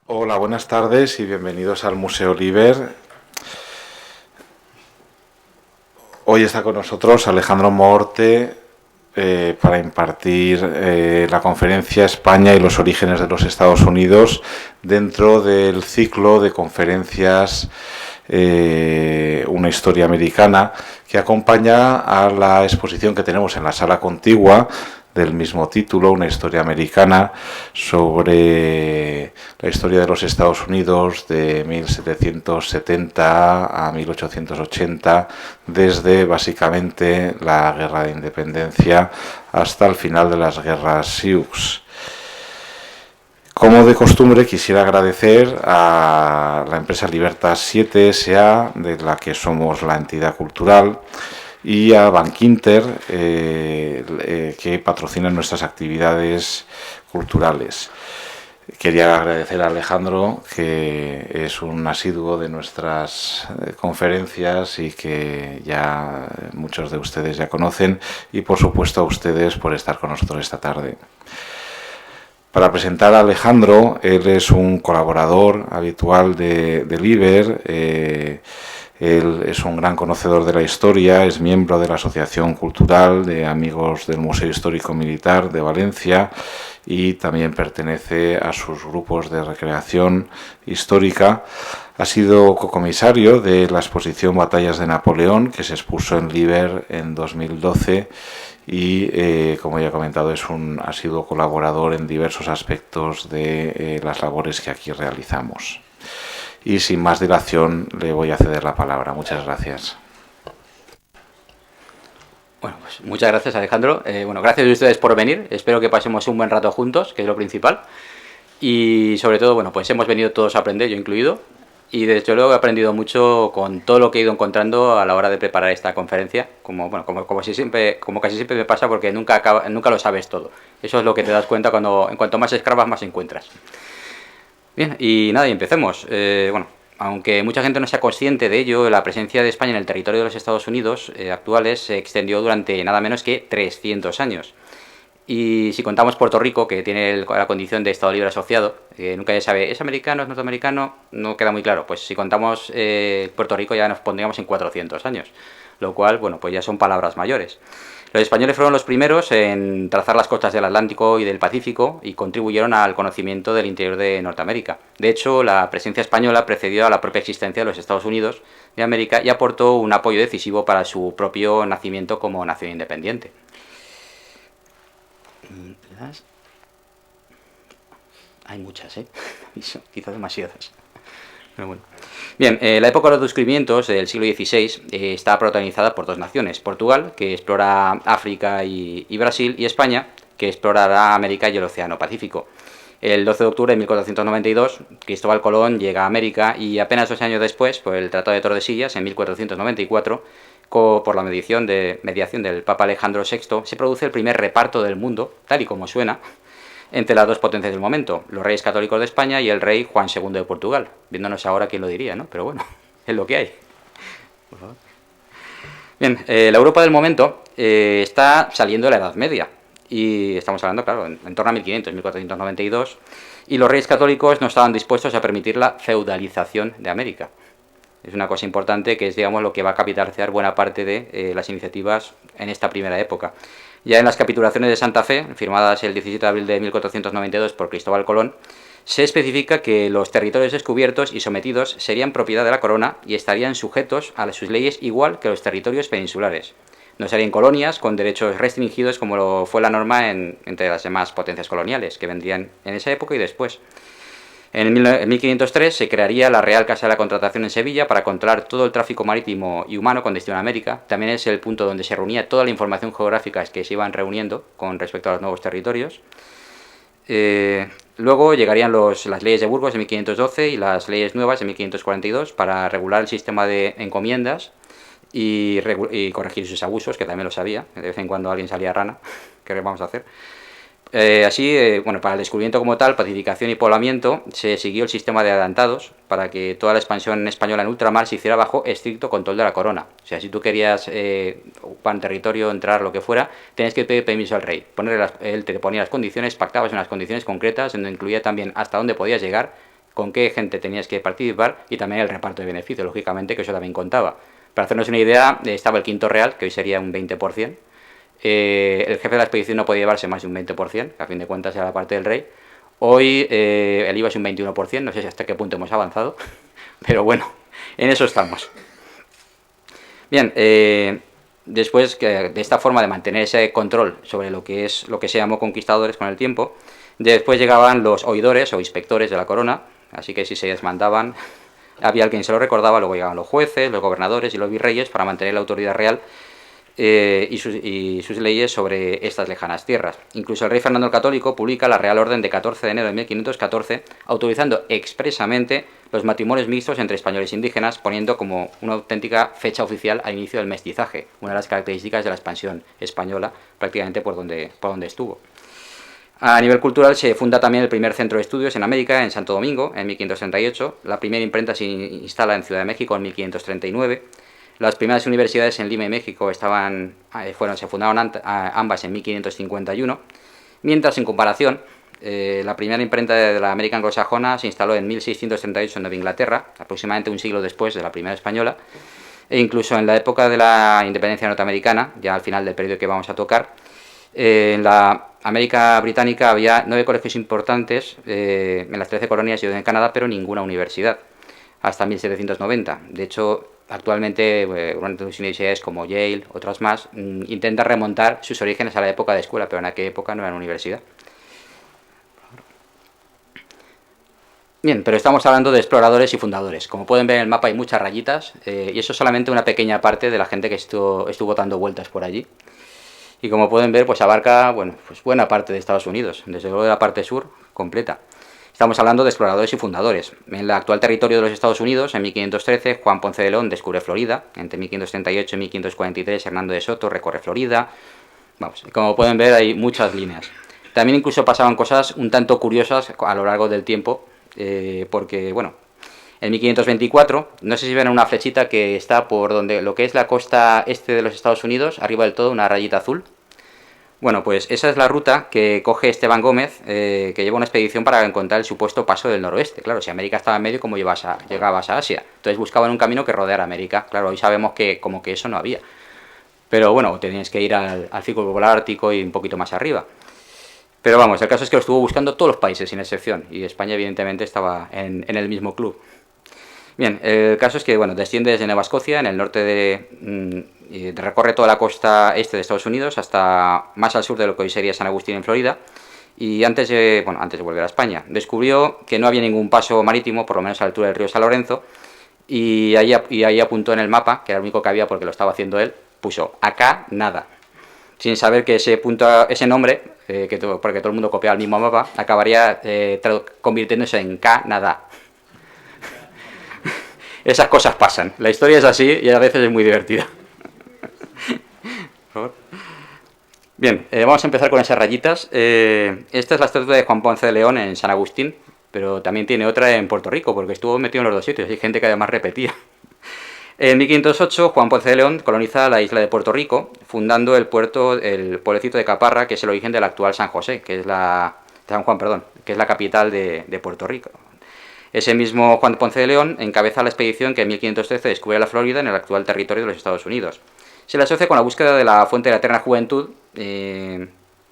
Hola, buenas tardes y bienvenidos al Museo Liber. Hoy está con nosotros Alejandro Morte para impartir la conferencia España y los orígenes de los Estados Unidos dentro del ciclo de conferencias Una historia americana, que acompaña a la exposición que tenemos en la sala contigua del mismo título, Una historia americana, sobre la historia de los Estados Unidos de 1770 a 1880, desde básicamente la Guerra de Independencia hasta el final de las guerras Sioux. Como de costumbre, quisiera agradecer a la empresa Libertas 7 S.A., de la que somos la entidad cultural, y a Bankinter, que patrocinan nuestras actividades culturales. Quería agradecer a Alejandro, que es un asiduo de nuestras conferencias y que ya muchos de ustedes ya conocen, y por supuesto a ustedes por estar con nosotros esta tarde. Para presentar a Alejandro, él es un colaborador habitual de Liber. Él es un gran conocedor de la historia, es miembro de la Asociación Cultural de Amigos del Museo Histórico Militar de Valencia y también pertenece a sus grupos de recreación histórica. Ha sido cocomisario de la exposición Batallas de Napoleón, que se expuso en Liber en 2012, y como ya he comentado, es un asiduo colaborador en diversos aspectos de las labores que aquí realizamos. Y sin más dilación le voy a ceder la palabra. Muchas gracias. Bueno, pues muchas gracias, Alejandro. Gracias a ustedes por venir. Espero que pasemos un buen rato juntos, que es lo principal. Y sobre todo, pues hemos venido todos a aprender, yo incluido. Y desde luego he aprendido mucho con todo lo que he ido encontrando a la hora de preparar esta conferencia. Como casi siempre me pasa, porque nunca lo sabes todo. Eso es lo que te das cuenta cuando en cuanto más escarbas, más encuentras. Bien, y nada, y empecemos. Aunque mucha gente no sea consciente de ello, la presencia de España en el territorio de los Estados Unidos actuales se extendió durante nada menos que 300 años. Y si contamos Puerto Rico, que tiene la condición de Estado Libre Asociado, nunca se sabe, ¿es americano, es norteamericano? No queda muy claro. Pues si contamos Puerto Rico ya nos pondríamos en 400 años, lo cual, pues ya son palabras mayores. Los españoles fueron los primeros en trazar las costas del Atlántico y del Pacífico y contribuyeron al conocimiento del interior de Norteamérica. De hecho, la presencia española precedió a la propia existencia de los Estados Unidos de América y aportó un apoyo decisivo para su propio nacimiento como nación independiente. Hay muchas, quizás demasiadas. Pero bueno. Bien, la época de los descubrimientos del siglo XVI está protagonizada por dos naciones: Portugal, que explora África y Brasil, y España, que explorará América y el Océano Pacífico. El 12 de octubre de 1492, Cristóbal Colón llega a América, y apenas 2 años después, por el Tratado de Tordesillas, en 1494, por la mediación del Papa Alejandro VI, se produce el primer reparto del mundo, tal y como suena, entre las dos potencias del momento, los reyes católicos de España y el rey Juan II de Portugal. Viéndonos ahora, quién lo diría, ¿no? Pero bueno, es lo que hay. Por favor. Bien, la Europa del momento está saliendo de la Edad Media. Y estamos hablando, claro, en torno a 1500, 1492. Y los reyes católicos no estaban dispuestos a permitir la feudalización de América. Es una cosa importante, que es, digamos, lo que va a capitalizar buena parte de las iniciativas en esta primera época. Ya en las capitulaciones de Santa Fe, firmadas el 17 de abril de 1492 por Cristóbal Colón, se especifica que los territorios descubiertos y sometidos serían propiedad de la corona y estarían sujetos a sus leyes igual que los territorios peninsulares. No serían colonias con derechos restringidos, como lo fue la norma entre las demás potencias coloniales que vendrían en esa época y después. En 1503 se crearía la Real Casa de la Contratación en Sevilla para controlar todo el tráfico marítimo y humano con destino a América. También es el punto donde se reunía toda la información geográfica que se iban reuniendo con respecto a los nuevos territorios. Luego llegarían las leyes de Burgos de 1512 y las leyes nuevas de 1542 para regular el sistema de encomiendas y corregir sus abusos, que también lo sabía. De vez en cuando alguien salía rana. ¿Qué vamos a hacer? Para el descubrimiento como tal, pacificación y poblamiento, se siguió el sistema de adelantados para que toda la expansión española en ultramar se hiciera bajo estricto control de la corona. O sea, si tú querías ocupar un territorio, entrar, lo que fuera, tenías que pedir permiso al rey. Él te ponía las condiciones, pactabas unas condiciones concretas, donde incluía también hasta dónde podías llegar, con qué gente tenías que participar y también el reparto de beneficios, lógicamente, que eso también contaba. Para hacernos una idea, estaba el quinto real, que hoy sería un 20%. El jefe de la expedición no podía llevarse más de un 20%, que a fin de cuentas era la parte del rey. Hoy el IVA es un 21%, no sé hasta qué punto hemos avanzado, pero bueno, en eso estamos. Bien, después de esta forma de mantener ese control sobre lo que se llamó conquistadores con el tiempo, después llegaban los oidores o inspectores de la corona, así que si se desmandaban, había alguien que se lo recordaba, luego llegaban los jueces, los gobernadores y los virreyes para mantener la autoridad real y sus leyes sobre estas lejanas tierras. Incluso el rey Fernando el Católico publica la Real Orden de 14 de enero de 1514, autorizando expresamente los matrimonios mixtos entre españoles e indígenas, poniendo como una auténtica fecha oficial al inicio del mestizaje, una de las características de la expansión española, prácticamente por donde estuvo. A nivel cultural se funda también el primer centro de estudios en América, en Santo Domingo, en 1538. La primera imprenta se instala en Ciudad de México en 1539. Las primeras universidades en Lima y México se fundaron ambas en 1551. Mientras, en comparación, la primera imprenta de la América anglosajona se instaló en 1638 en Nueva Inglaterra, aproximadamente un siglo después de la primera española. E incluso en la época de la independencia norteamericana, ya al final del periodo que vamos a tocar, en la América británica había 9 colegios importantes en las 13 colonias y en Canadá, pero ninguna universidad, hasta 1790. De hecho, actualmente grandes universidades como Yale, otras más, intentan remontar sus orígenes a la época de escuela, pero en aquella época no eran universidad. Bien, pero estamos hablando de exploradores y fundadores. Como pueden ver en el mapa hay muchas rayitas, y eso es solamente una pequeña parte de la gente que estuvo dando vueltas por allí. Y como pueden ver, pues abarca pues buena parte de Estados Unidos, desde luego de la parte sur, completa. Estamos hablando de exploradores y fundadores. En el actual territorio de los Estados Unidos, en 1513, Juan Ponce de León descubre Florida. Entre 1538 y 1543, Hernando de Soto recorre Florida. Vamos, como pueden ver, hay muchas líneas. También incluso pasaban cosas un tanto curiosas a lo largo del tiempo, porque, en 1524, no sé si ven una flechita que está por donde lo que es la costa este de los Estados Unidos, arriba del todo, una rayita azul. Bueno, pues esa es la ruta que coge Esteban Gómez, que lleva una expedición para encontrar el supuesto paso del noroeste. Claro, si América estaba en medio, ¿cómo llegabas a Asia? Entonces buscaban un camino que rodeara América. Claro, hoy sabemos que como que eso no había. Pero bueno, tenías que ir al Círculo Polar Ártico y un poquito más arriba. Pero vamos, el caso es que lo estuvo buscando todos los países, sin excepción. Y España, evidentemente, estaba en el mismo club. Bien, el caso es que desciende desde Nueva Escocia, en el norte recorre toda la costa este de Estados Unidos hasta más al sur de lo que hoy sería San Agustín en Florida, y antes de volver a España descubrió que no había ningún paso marítimo, por lo menos a la altura del río San Lorenzo, y ahí apuntó en el mapa, que era el único que había porque lo estaba haciendo él, puso acá nada, sin saber que ese nombre, porque todo el mundo copiaba el mismo mapa, acabaría convirtiéndose en Canadá. Esas cosas pasan. La historia es así y a veces es muy divertida. Por favor. Bien, vamos a empezar con esas rayitas. Esta es la estatua de Juan Ponce de León en San Agustín, pero también tiene otra en Puerto Rico, porque estuvo metido en los dos sitios. Hay gente que además repetía. En 1508, Juan Ponce de León coloniza la isla de Puerto Rico, fundando el pueblecito de Caparra, que es el origen del actual San José, que es San Juan, que es la capital de Puerto Rico. Ese mismo Juan Ponce de León encabeza la expedición que en 1513 descubre la Florida en el actual territorio de los Estados Unidos. Se le asocia con la búsqueda de la fuente de la eterna juventud,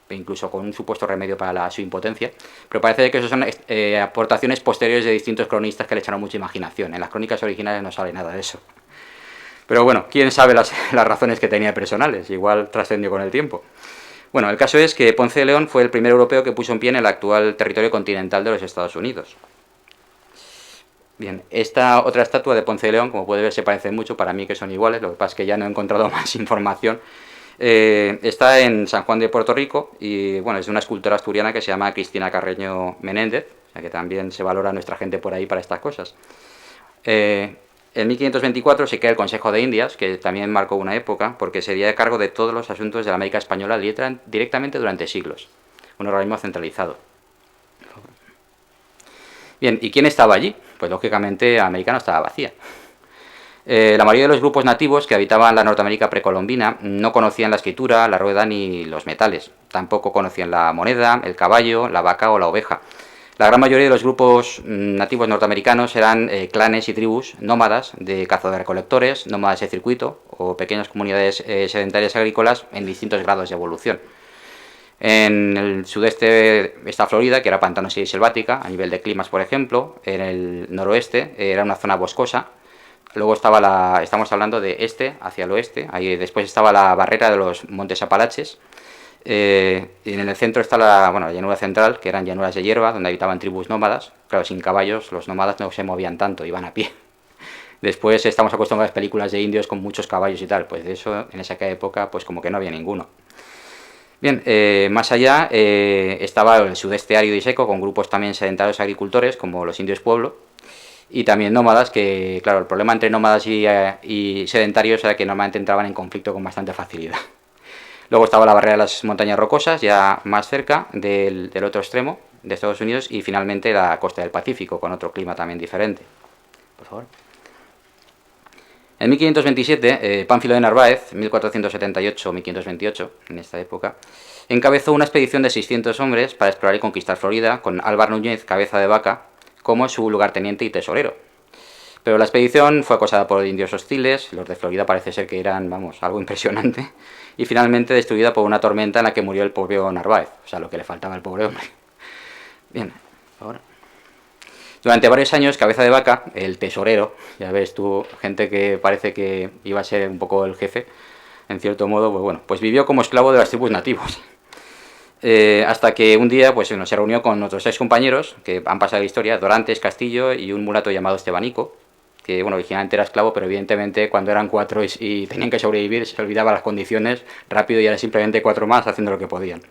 incluso con un supuesto remedio para su impotencia, pero parece que eso son aportaciones posteriores de distintos cronistas que le echaron mucha imaginación. En las crónicas originales no sale nada de eso. Pero bueno, quién sabe las razones que tenía personales, igual trascendió con el tiempo. Bueno, el caso es que Ponce de León fue el primer europeo que puso en pie en el actual territorio continental de los Estados Unidos. Bien, esta otra estatua de Ponce de León, como puede ver, se parecen mucho, para mí que son iguales, lo que pasa es que ya no he encontrado más información. Está en San Juan de Puerto Rico y es de una escultora asturiana que se llama Cristina Carreño Menéndez, o sea que también se valora a nuestra gente por ahí para estas cosas. En 1524 se crea el Consejo de Indias, que también marcó una época, porque sería de cargo de todos los asuntos de la América española directamente durante siglos, un organismo centralizado. Bien, ¿y quién estaba allí? Pues lógicamente América no estaba vacía. La mayoría de los grupos nativos que habitaban la Norteamérica precolombina no conocían la escritura, la rueda ni los metales. Tampoco conocían la moneda, el caballo, la vaca o la oveja. La gran mayoría de los grupos nativos norteamericanos eran clanes y tribus nómadas de cazadores-recolectores, nómadas de circuito o pequeñas comunidades sedentarias agrícolas en distintos grados de evolución. En el sudeste está Florida, que era pantanosa y selvática, a nivel de climas, por ejemplo. En el noroeste era una zona boscosa. Luego estamos hablando de este hacia el oeste. Ahí después estaba la barrera de los Montes Apalaches. Y en el centro está la llanura central, que eran llanuras de hierba, donde habitaban tribus nómadas. Claro, sin caballos los nómadas no se movían tanto, iban a pie. Después estamos acostumbrados a películas de indios con muchos caballos y tal. Pues de eso, en esa época, pues como que no había ninguno. Bien, más allá estaba el sudeste árido y seco, con grupos también sedentarios agricultores, como los indios pueblo, y también nómadas, que claro, el problema entre nómadas y sedentarios era que normalmente entraban en conflicto con bastante facilidad. Luego estaba la barrera de las montañas rocosas, ya más cerca del otro extremo de Estados Unidos, y finalmente la costa del Pacífico, con otro clima también diferente. Por favor. En 1527, Pánfilo de Narváez, 1478-1528, en esta época, encabezó una expedición de 600 hombres para explorar y conquistar Florida, con Álvar Núñez, cabeza de vaca, como su lugarteniente y tesorero. Pero la expedición fue acosada por indios hostiles, los de Florida parece ser que eran, algo impresionante, y finalmente destruida por una tormenta en la que murió el pobre Narváez, o sea, lo que le faltaba al pobre hombre. Bien, ahora. Durante varios años, cabeza de vaca, el tesorero, ya ves tú, gente que parece que iba a ser un poco el jefe, en cierto modo, pues vivió como esclavo de las tribus nativos. Hasta que un día se reunió con otros 6 compañeros que han pasado la historia, Dorantes, Castillo y un mulato llamado Estebanico, que originalmente era esclavo, pero evidentemente cuando eran 4 y tenían que sobrevivir se olvidaban las condiciones rápido y era simplemente 4 más haciendo lo que podían.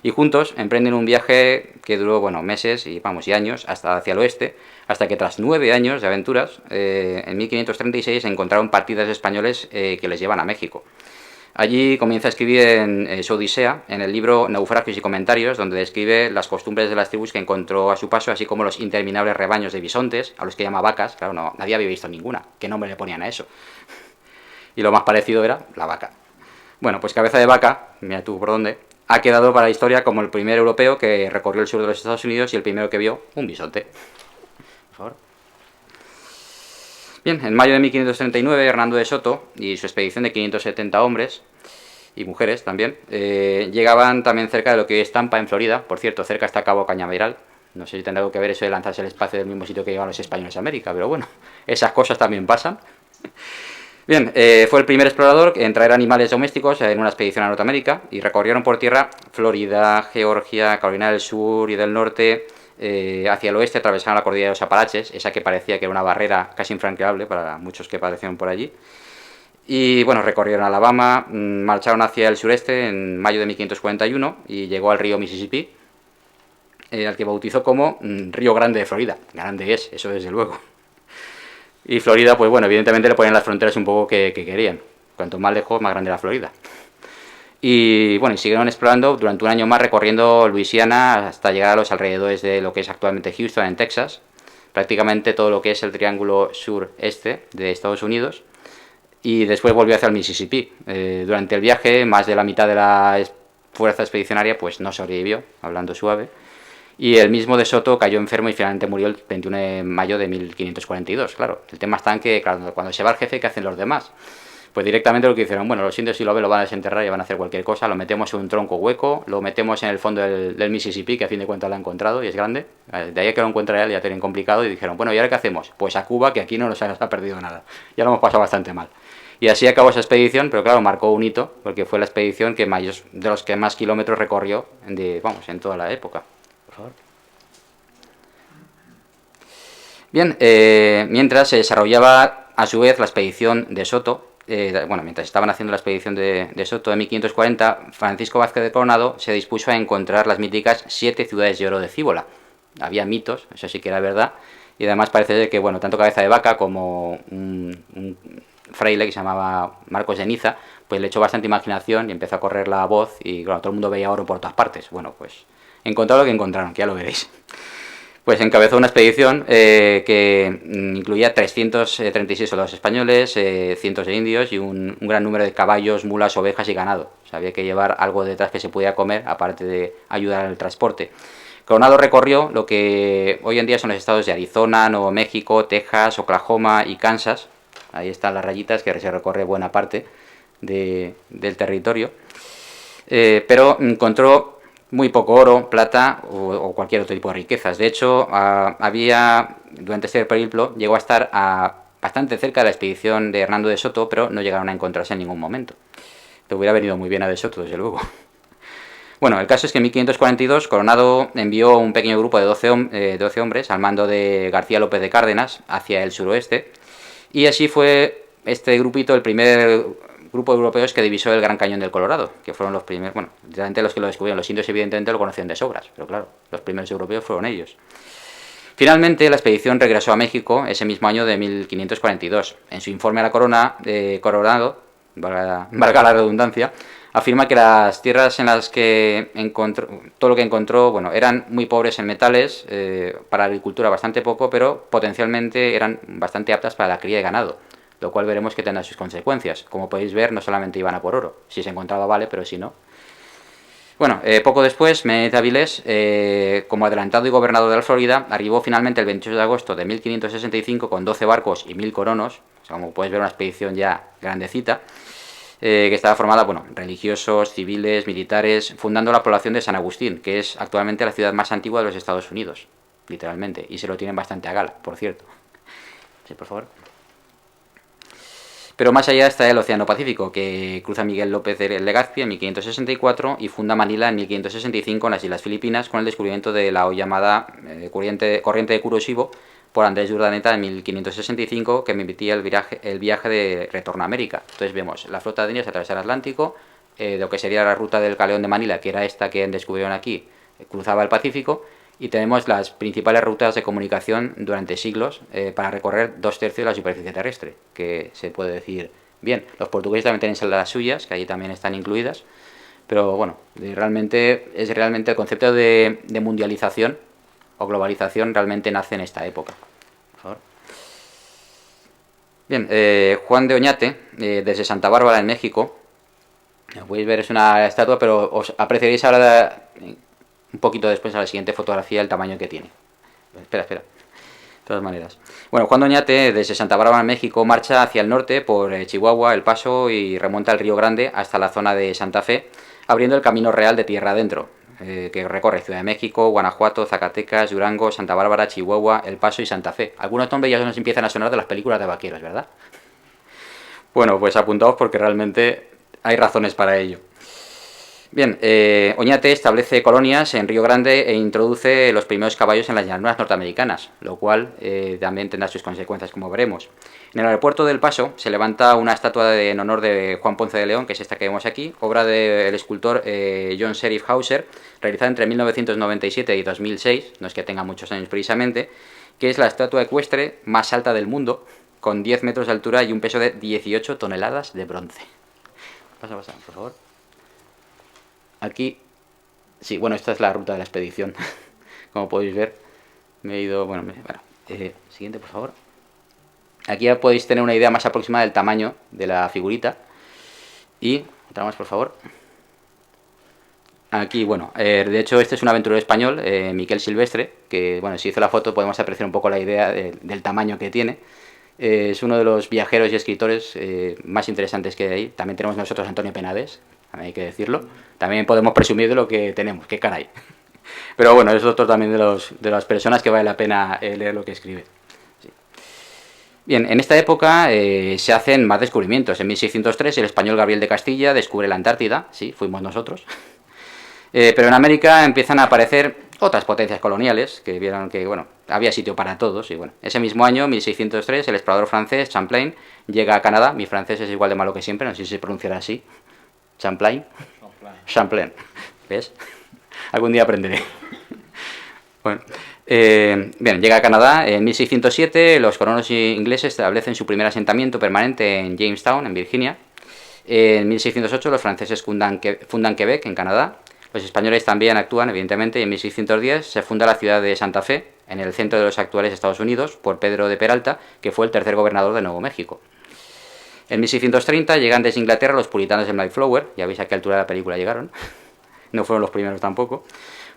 Y juntos emprenden un viaje que duró meses y años hacia el oeste, hasta que tras 9 años de aventuras, en 1536 encontraron partidas españoles que les llevan a México. Allí comienza a escribir en su Odisea, en el libro Naufragios y Comentarios, donde describe las costumbres de las tribus que encontró a su paso, así como los interminables rebaños de bisontes, a los que llama vacas. Claro, nadie había visto ninguna. ¿Qué nombre le ponían a eso? Y lo más parecido era la vaca. Bueno, pues cabeza de vaca, mira tú por dónde, ha quedado para la historia como el primer europeo que recorrió el sur de los Estados Unidos y el primero que vio un bisonte. Por favor. Bien, en mayo de 1539, Hernando de Soto y su expedición de 570 hombres y mujeres también llegaban también cerca de lo que hoy es Tampa, en Florida. Por cierto, cerca está Cabo Cañaveral. No sé si tendrá algo que ver eso de lanzarse al espacio del mismo sitio que llegaban los españoles a América, pero bueno, esas cosas también pasan. Bien, fue el primer explorador en traer animales domésticos en una expedición a Norteamérica y recorrieron por tierra Florida, Georgia, Carolina del Sur y del Norte. Hacia el oeste atravesaron la cordillera de los Apalaches, esa que parecía que era una barrera casi infranqueable para muchos que padecieron por allí. Y recorrieron Alabama, marcharon hacia el sureste en mayo de 1541 y llegó al río Mississippi, al que bautizó como Río Grande de Florida. Grande es, eso desde luego. Y Florida, evidentemente le ponían las fronteras un poco que querían. Cuanto más lejos, más grande la Florida. Y siguieron explorando durante un año más, recorriendo Luisiana hasta llegar a los alrededores de lo que es actualmente Houston, en Texas. Prácticamente todo lo que es el triángulo sur-este de Estados Unidos. Y después volvió hacia el Mississippi. Durante el viaje, más de la mitad de la fuerza expedicionaria no sobrevivió, hablando suave. Y el mismo de Soto cayó enfermo y finalmente murió el 21 de mayo de 1542. Claro, el tema está en que cuando se va el jefe, ¿qué hacen los demás? Pues directamente lo que hicieron, los indios si lo ven lo van a desenterrar y van a hacer cualquier cosa, lo metemos en un tronco hueco, lo metemos en el fondo del Mississippi, que a fin de cuentas lo ha encontrado y es grande. De ahí que lo encuentra él ya tienen complicado y dijeron, ¿y ahora qué hacemos? Pues a Cuba, que aquí no nos ha perdido nada. Ya lo hemos pasado bastante mal. Y así acabó esa expedición, pero claro, marcó un hito, porque fue la expedición de los que más kilómetros recorrió en toda la época. Por favor. Bien, mientras se desarrollaba a su vez la expedición de Soto, mientras estaban haciendo la expedición de Soto de 1540, Francisco Vázquez de Coronado se dispuso a encontrar las míticas 7 ciudades de oro de Cíbola. Había mitos, eso sí que era verdad, y además parece ser que, tanto Cabeza de Vaca como un fraile que se llamaba Marcos de Niza, pues le echó bastante imaginación y empezó a correr la voz y todo el mundo veía oro por todas partes. Encontraron lo que encontraron, que ya lo veréis. Pues encabezó una expedición que incluía 336 soldados españoles, cientos de indios y un gran número de caballos, mulas, ovejas y ganado. O sea, había que llevar algo detrás que se pudiera comer, aparte de ayudar al transporte. Coronado recorrió lo que hoy en día son los estados de Arizona, Nuevo México, Texas, Oklahoma y Kansas. Ahí están las rayitas que se recorre buena parte del territorio. Pero encontró muy poco oro, plata o cualquier otro tipo de riquezas. De hecho, durante este periplo llegó a estar bastante cerca de la expedición de Hernando de Soto, pero no llegaron a encontrarse en ningún momento. Te hubiera venido muy bien a de Soto, desde luego. Bueno, el caso es que en 1542 Coronado envió un pequeño grupo de 12 hombres al mando de García López de Cárdenas hacia el suroeste, y así fue este grupito el primer grupo de europeos que divisó el Gran Cañón del Colorado, que fueron los primeros, bueno, realmente los que lo descubrieron. Los indios evidentemente lo conocían de sobras, pero claro, los primeros europeos fueron ellos. Finalmente, la expedición regresó a México ese mismo año de 1542. En su informe a la corona, Coronado, valga la redundancia, afirma que las tierras en las que encontró, todo lo que encontró, bueno, eran muy pobres en metales, para la agricultura bastante poco, pero potencialmente eran bastante aptas para la cría de ganado, lo cual veremos que tendrá sus consecuencias. Como podéis ver, no solamente iban a por oro, si se encontraba vale, pero si no. Bueno, poco después, Menéndez de Avilés, como adelantado y gobernador de la Florida, arribó finalmente el 28 de agosto de 1565 con 12 barcos y 1000 colonos, o sea, como podéis ver, una expedición ya grandecita, que estaba formada, bueno, religiosos, civiles, militares, fundando la población de San Agustín, que es actualmente la ciudad más antigua de los Estados Unidos, literalmente, y se lo tienen bastante a gala, por cierto. Sí, por favor. Pero más allá está el Océano Pacífico, que cruza Miguel López de Legazpi en 1564 y funda Manila en 1565 en las Islas Filipinas con el descubrimiento de la hoy llamada corriente de Kuroshio por Andrés de Urdaneta en 1565, que me permitía el viaje de retorno a América. Entonces vemos la flota de indios atravesar el Atlántico, de lo que sería la ruta del Galeón de Manila, que era esta que descubrieron aquí, cruzaba el Pacífico, y tenemos las principales rutas de comunicación durante siglos para recorrer 2/3 de la superficie terrestre, que se puede decir bien. Los portugueses también tienen las suyas, que allí también están incluidas, pero bueno, realmente el concepto de mundialización o globalización realmente nace en esta época. Por favor. Bien, Juan de Oñate, desde Santa Bárbara en México, como podéis ver es una estatua, pero os apreciaréis ahora un poquito después a la siguiente fotografía el tamaño que tiene. Espera. De todas maneras. Bueno, Juan de Oñate, desde Santa Bárbara en México, marcha hacia el norte por Chihuahua, El Paso y remonta el Río Grande hasta la zona de Santa Fe, abriendo el camino real de tierra adentro, que recorre Ciudad de México, Guanajuato, Zacatecas, Durango, Santa Bárbara, Chihuahua, El Paso y Santa Fe. Algunos nombres ya nos empiezan a sonar de las películas de vaqueros, ¿verdad? Bueno, pues apuntaos porque realmente hay razones para ello. Bien, Oñate establece colonias en Río Grande e introduce los primeros caballos en las llanuras norteamericanas, lo cual también tendrá sus consecuencias, como veremos. En el aeropuerto del Paso se levanta una estatua en honor de Juan Ponce de León, que es esta que vemos aquí, obra del escultor John Sheriff Hauser, realizada entre 1997 y 2006, no es que tenga muchos años precisamente, que es la estatua ecuestre más alta del mundo, con 10 metros de altura y un peso de 18 toneladas de bronce. Pasa, por favor. Aquí, sí, bueno, esta es la ruta de la expedición. Como podéis ver, me he ido, siguiente, por favor. Aquí ya podéis tener una idea más aproximada del tamaño de la figurita. Y, otra más, por favor. Aquí, bueno, de hecho este es un aventurero español, Miquel Silvestre, que, bueno, si hizo la foto podemos apreciar un poco la idea del tamaño que tiene. Es uno de los viajeros y escritores más interesantes que hay. También tenemos nosotros a Antonio Penades, hay que decirlo. También podemos presumir de lo que tenemos, qué caray. Pero bueno, es otro también de las personas que vale la pena leer lo que escribe. Sí. Bien, en esta época se hacen más descubrimientos. En 1603 el español Gabriel de Castilla descubre la Antártida, sí, fuimos nosotros. Pero en América empiezan a aparecer otras potencias coloniales que vieron que, bueno, había sitio para todos. Y bueno, ese mismo año, 1603, el explorador francés Champlain llega a Canadá. Mi francés es igual de malo que siempre, no sé si se pronunciará así. Champlain. ¿Ves? Algún día aprenderé. Bueno, bien, llega a Canadá. En 1607 los colonos ingleses establecen su primer asentamiento permanente en Jamestown, en Virginia. En 1608 los franceses fundan Quebec, en Canadá. Los españoles también actúan, evidentemente, y en 1610 se funda la ciudad de Santa Fe, en el centro de los actuales Estados Unidos, por Pedro de Peralta, que fue el tercer gobernador de Nuevo México. En 1630 llegan desde Inglaterra los puritanos de Mayflower, ya veis a qué altura de la película llegaron, no fueron los primeros tampoco,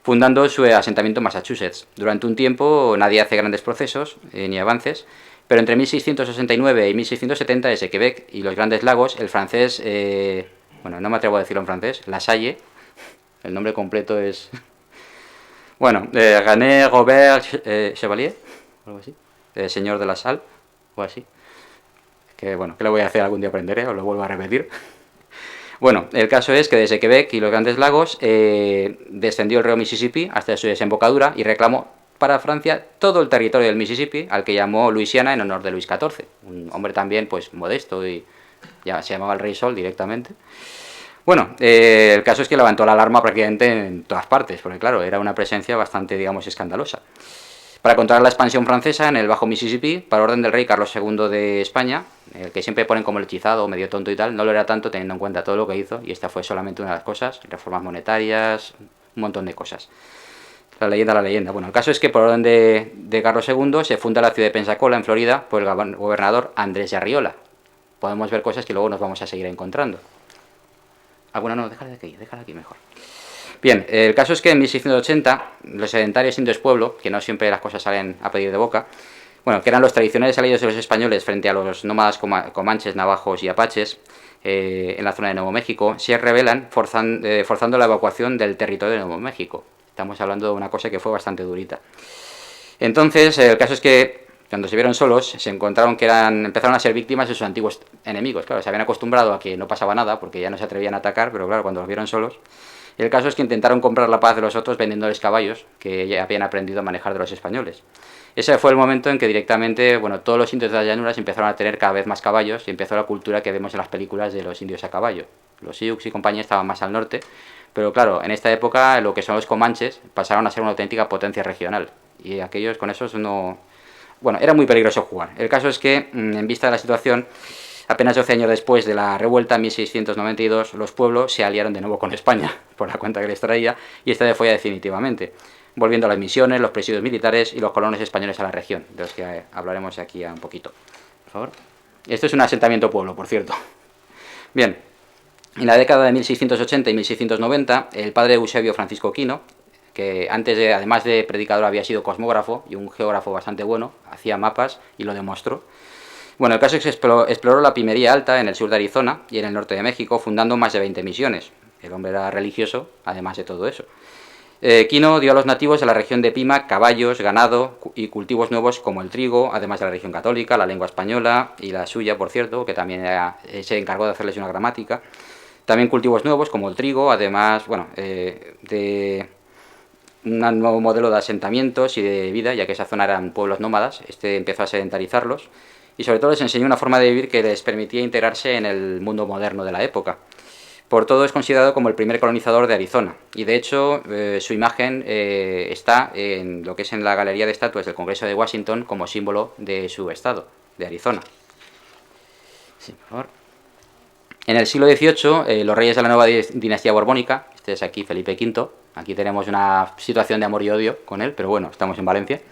fundando su asentamiento en Massachusetts. Durante un tiempo nadie hace grandes procesos ni avances, pero entre 1669 y 1670 desde Quebec y los Grandes Lagos, el francés, bueno, no me atrevo a decirlo en francés, Lasalle, el nombre completo es, bueno, René Robert Chevalier, algo así, señor de la Salle, o así, que bueno, que lo voy a hacer algún día aprenderé, os lo vuelvo a repetir. Bueno, el caso es que desde Quebec y los Grandes Lagos descendió el río Mississippi hasta su desembocadura y reclamó para Francia todo el territorio del Mississippi, al que llamó Luisiana en honor de Luis XIV, un hombre también pues modesto y ya se llamaba el Rey Sol directamente. Bueno, el caso es que levantó la alarma prácticamente en todas partes, porque claro, era una presencia bastante, digamos, escandalosa. Para controlar la expansión francesa en el Bajo Mississippi, para orden del rey Carlos II de España, el que siempre ponen como el hechizado, medio tonto y tal, no lo era tanto teniendo en cuenta todo lo que hizo, y esta fue solamente una de las cosas, reformas monetarias, un montón de cosas. La leyenda. Bueno, el caso es que por orden de Carlos II se funda la ciudad de Pensacola, en Florida, por el gobernador Andrés de Arriola. Podemos ver cosas que luego nos vamos a seguir encontrando. Ah, bueno, no, déjala aquí mejor. Bien, el caso es que en 1680 los sedentarios indios pueblo, que no siempre las cosas salen a pedir de boca, bueno, que eran los tradicionales aliados de los españoles frente a los nómadas comanches, navajos y apaches en la zona de Nuevo México, se rebelan forzando la evacuación del territorio de Nuevo México. Estamos hablando de una cosa que fue bastante durita. Entonces, el caso es que cuando se vieron solos, se encontraron que empezaron a ser víctimas de sus antiguos enemigos. Claro, se habían acostumbrado a que no pasaba nada, porque ya no se atrevían a atacar, pero claro, cuando los vieron solos. El caso es que intentaron comprar la paz de los otros vendiéndoles caballos, que ya habían aprendido a manejar de los españoles. Ese fue el momento en que directamente, bueno, todos los indios de las llanuras empezaron a tener cada vez más caballos y empezó la cultura que vemos en las películas de los indios a caballo. Los Sioux y compañía estaban más al norte, pero claro, en esta época lo que son los comanches pasaron a ser una auténtica potencia regional. Y aquellos con esos no... Bueno, era muy peligroso jugar. El caso es que, en vista de la situación, apenas 12 años después de la revuelta, en 1692, los pueblos se aliaron de nuevo con España, por la cuenta que les traía, y esta vez fue ya definitivamente, volviendo a las misiones, los presidios militares y los colonos españoles a la región, de los que hablaremos aquí un poquito. Por favor. Esto es un asentamiento pueblo, por cierto. Bien, en la década de 1680 y 1690, el padre Eusebio Francisco Quino, que además de predicador, había sido cosmógrafo y un geógrafo bastante bueno, hacía mapas y lo demostró. Bueno, el caso es que exploró la Pimería Alta en el sur de Arizona y en el norte de México, fundando más de 20 misiones. El hombre era religioso, además de todo eso. Quino dio a los nativos de la región de Pima caballos, ganado y cultivos nuevos como el trigo, además de la religión católica, la lengua española y la suya, por cierto, que también se encargó de hacerles una gramática. También cultivos nuevos como el trigo, además, bueno, de un nuevo modelo de asentamientos y de vida, ya que esa zona eran pueblos nómadas. Este empezó a sedentarizarlos y sobre todo les enseñó una forma de vivir que les permitía integrarse en el mundo moderno de la época. Por todo es considerado como el primer colonizador de Arizona y de hecho su imagen está en lo que es en la Galería de Estatuas del Congreso de Washington como símbolo de su estado, de Arizona. Sí, por favor. En el siglo XVIII, los reyes de la nueva dinastía borbónica, este es aquí Felipe V, aquí tenemos una situación de amor y odio con él, pero bueno, estamos en Valencia.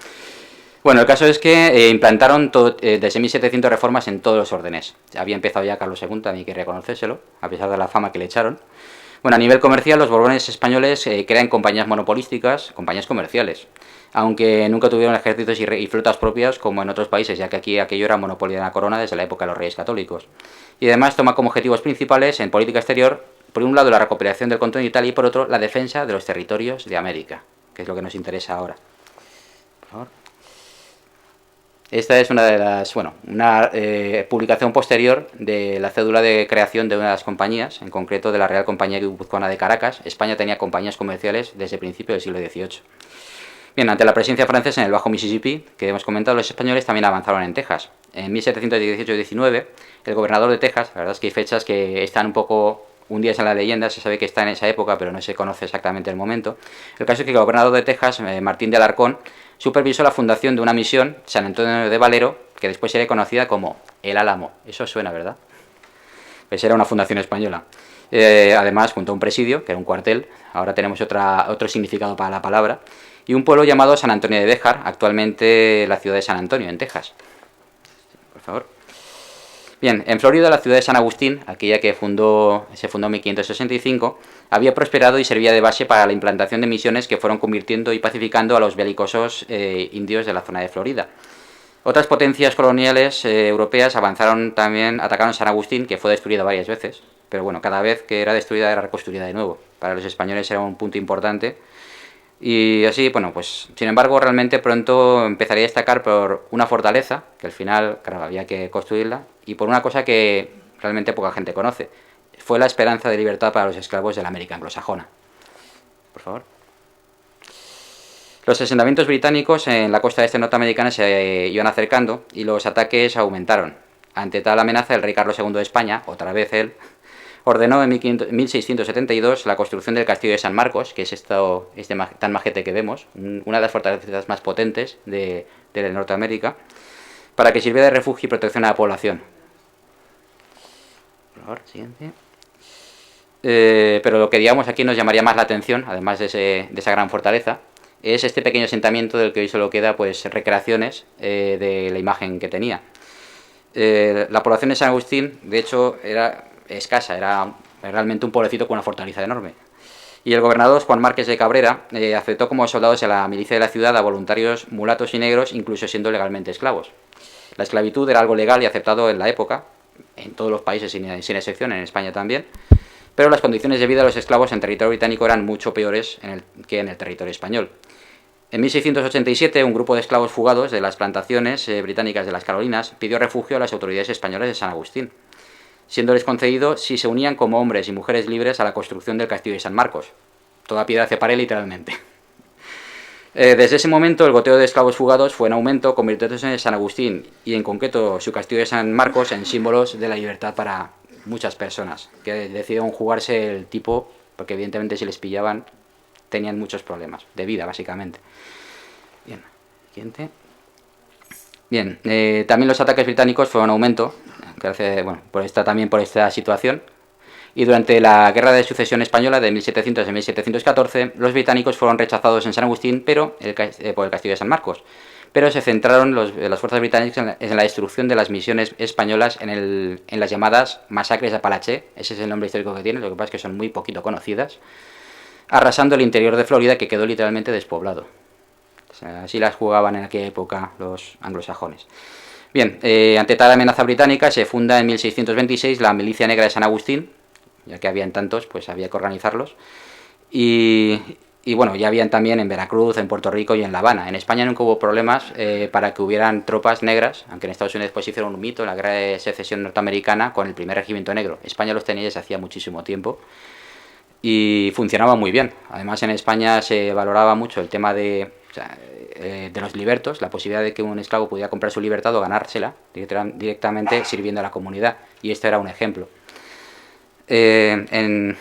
Bueno, el caso es que implantaron desde 1700 reformas en todos los órdenes. Había empezado ya Carlos II, también hay que reconocérselo, a pesar de la fama que le echaron. Bueno, a nivel comercial, los borbones españoles crean compañías monopolísticas, compañías comerciales, aunque nunca tuvieron ejércitos y flotas propias como en otros países, ya que aquí aquello era monopolio de la corona desde la época de los reyes católicos. Y además toma como objetivos principales en política exterior, por un lado la recuperación del continental y por otro la defensa de los territorios de América, que es lo que nos interesa ahora. Por favor. Esta es una de las, bueno, una publicación posterior de la cédula de creación de una de las compañías, en concreto de la Real Compañía Guipuzcoana de Caracas. España tenía compañías comerciales desde principios del siglo XVIII. Bien, ante la presencia francesa en el Bajo Mississippi, que hemos comentado, los españoles también avanzaron en Texas. En 1718-19, el gobernador de Texas, la verdad es que hay fechas que están un poco hundidas en la leyenda, se sabe que está en esa época, pero no se conoce exactamente el momento. El caso es que el gobernador de Texas, Martín de Alarcón, supervisó la fundación de una misión, San Antonio de Valero, que después sería conocida como El Álamo. Eso suena, ¿verdad? Pues era una fundación española. Además, junto a un presidio, que era un cuartel, ahora tenemos otro significado para la palabra, y un pueblo llamado San Antonio de Béjar, actualmente la ciudad de San Antonio, en Texas. Por favor. Bien, en Florida, la ciudad de San Agustín, aquella que se fundó en 1565, había prosperado y servía de base para la implantación de misiones que fueron convirtiendo y pacificando a los belicosos indios de la zona de Florida. Otras potencias coloniales europeas avanzaron también, atacaron San Agustín, que fue destruida varias veces, pero bueno, cada vez que era destruida era reconstruida de nuevo. Para los españoles era un punto importante. Y así, bueno, pues sin embargo, realmente pronto empezaría a destacar por una fortaleza, que al final, claro, había que construirla, y por una cosa que realmente poca gente conoce. Fue la esperanza de libertad para los esclavos de la América anglosajona. Por favor. Los asentamientos británicos en la costa este norteamericana se iban acercando y los ataques aumentaron. Ante tal amenaza, el rey Carlos II de España, otra vez él, ordenó en 1672 la construcción del castillo de San Marcos, que es este tan majete que vemos, una de las fortalezas más potentes de Norteamérica, para que sirviera de refugio y protección a la población. Por favor, siguiente. Pero lo que digamos aquí nos llamaría más la atención, además de esa gran fortaleza, es este pequeño asentamiento del que hoy solo queda pues recreaciones de la imagen que tenía. La población de San Agustín, de hecho, era escasa, era realmente un pueblecito con una fortaleza enorme. Y el gobernador Juan Márquez de Cabrera aceptó como soldados a la milicia de la ciudad a voluntarios mulatos y negros, incluso siendo legalmente esclavos. La esclavitud era algo legal y aceptado en la época, en todos los países sin excepción, en España también, pero las condiciones de vida de los esclavos en territorio británico eran mucho peores que en el territorio español. En 1687, un grupo de esclavos fugados de las plantaciones británicas de las Carolinas pidió refugio a las autoridades españolas de San Agustín, siéndoles concedido si se unían como hombres y mujeres libres a la construcción del castillo de San Marcos. Toda piedra hace pared, literalmente. Desde ese momento, el goteo de esclavos fugados fue en aumento, convirtiéndose en San Agustín y en concreto su castillo de San Marcos en símbolos de la libertad para muchas personas que decidieron jugarse el tipo, porque evidentemente si les pillaban tenían muchos problemas de vida, básicamente. Bien, siguiente. Bien, también los ataques británicos fueron en aumento, gracias, bueno, por esta situación. Y durante la Guerra de Sucesión Española de 1700 a 1714, los británicos fueron rechazados en San Agustín por el castillo de San Marcos. Pero se centraron las fuerzas británicas en la destrucción de las misiones españolas en las llamadas masacres de Apalache. Ese es el nombre histórico que tiene, lo que pasa es que son muy poquito conocidas, arrasando el interior de Florida, que quedó literalmente despoblado. O sea, así las jugaban en aquella época los anglosajones. Bien, ante tal amenaza británica se funda en 1626 la Milicia Negra de San Agustín, ya que habían tantos, pues había que organizarlos. Y bueno, ya habían también en Veracruz, en Puerto Rico y en La Habana. En España nunca hubo problemas para que hubieran tropas negras, aunque en Estados Unidos después hicieron un mito en la Guerra de Secesión norteamericana con el primer regimiento negro. España los tenía desde hacía muchísimo tiempo y funcionaba muy bien. Además, en España se valoraba mucho el tema de los libertos, la posibilidad de que un esclavo pudiera comprar su libertad o ganársela directamente sirviendo a la comunidad. Y este era un ejemplo. En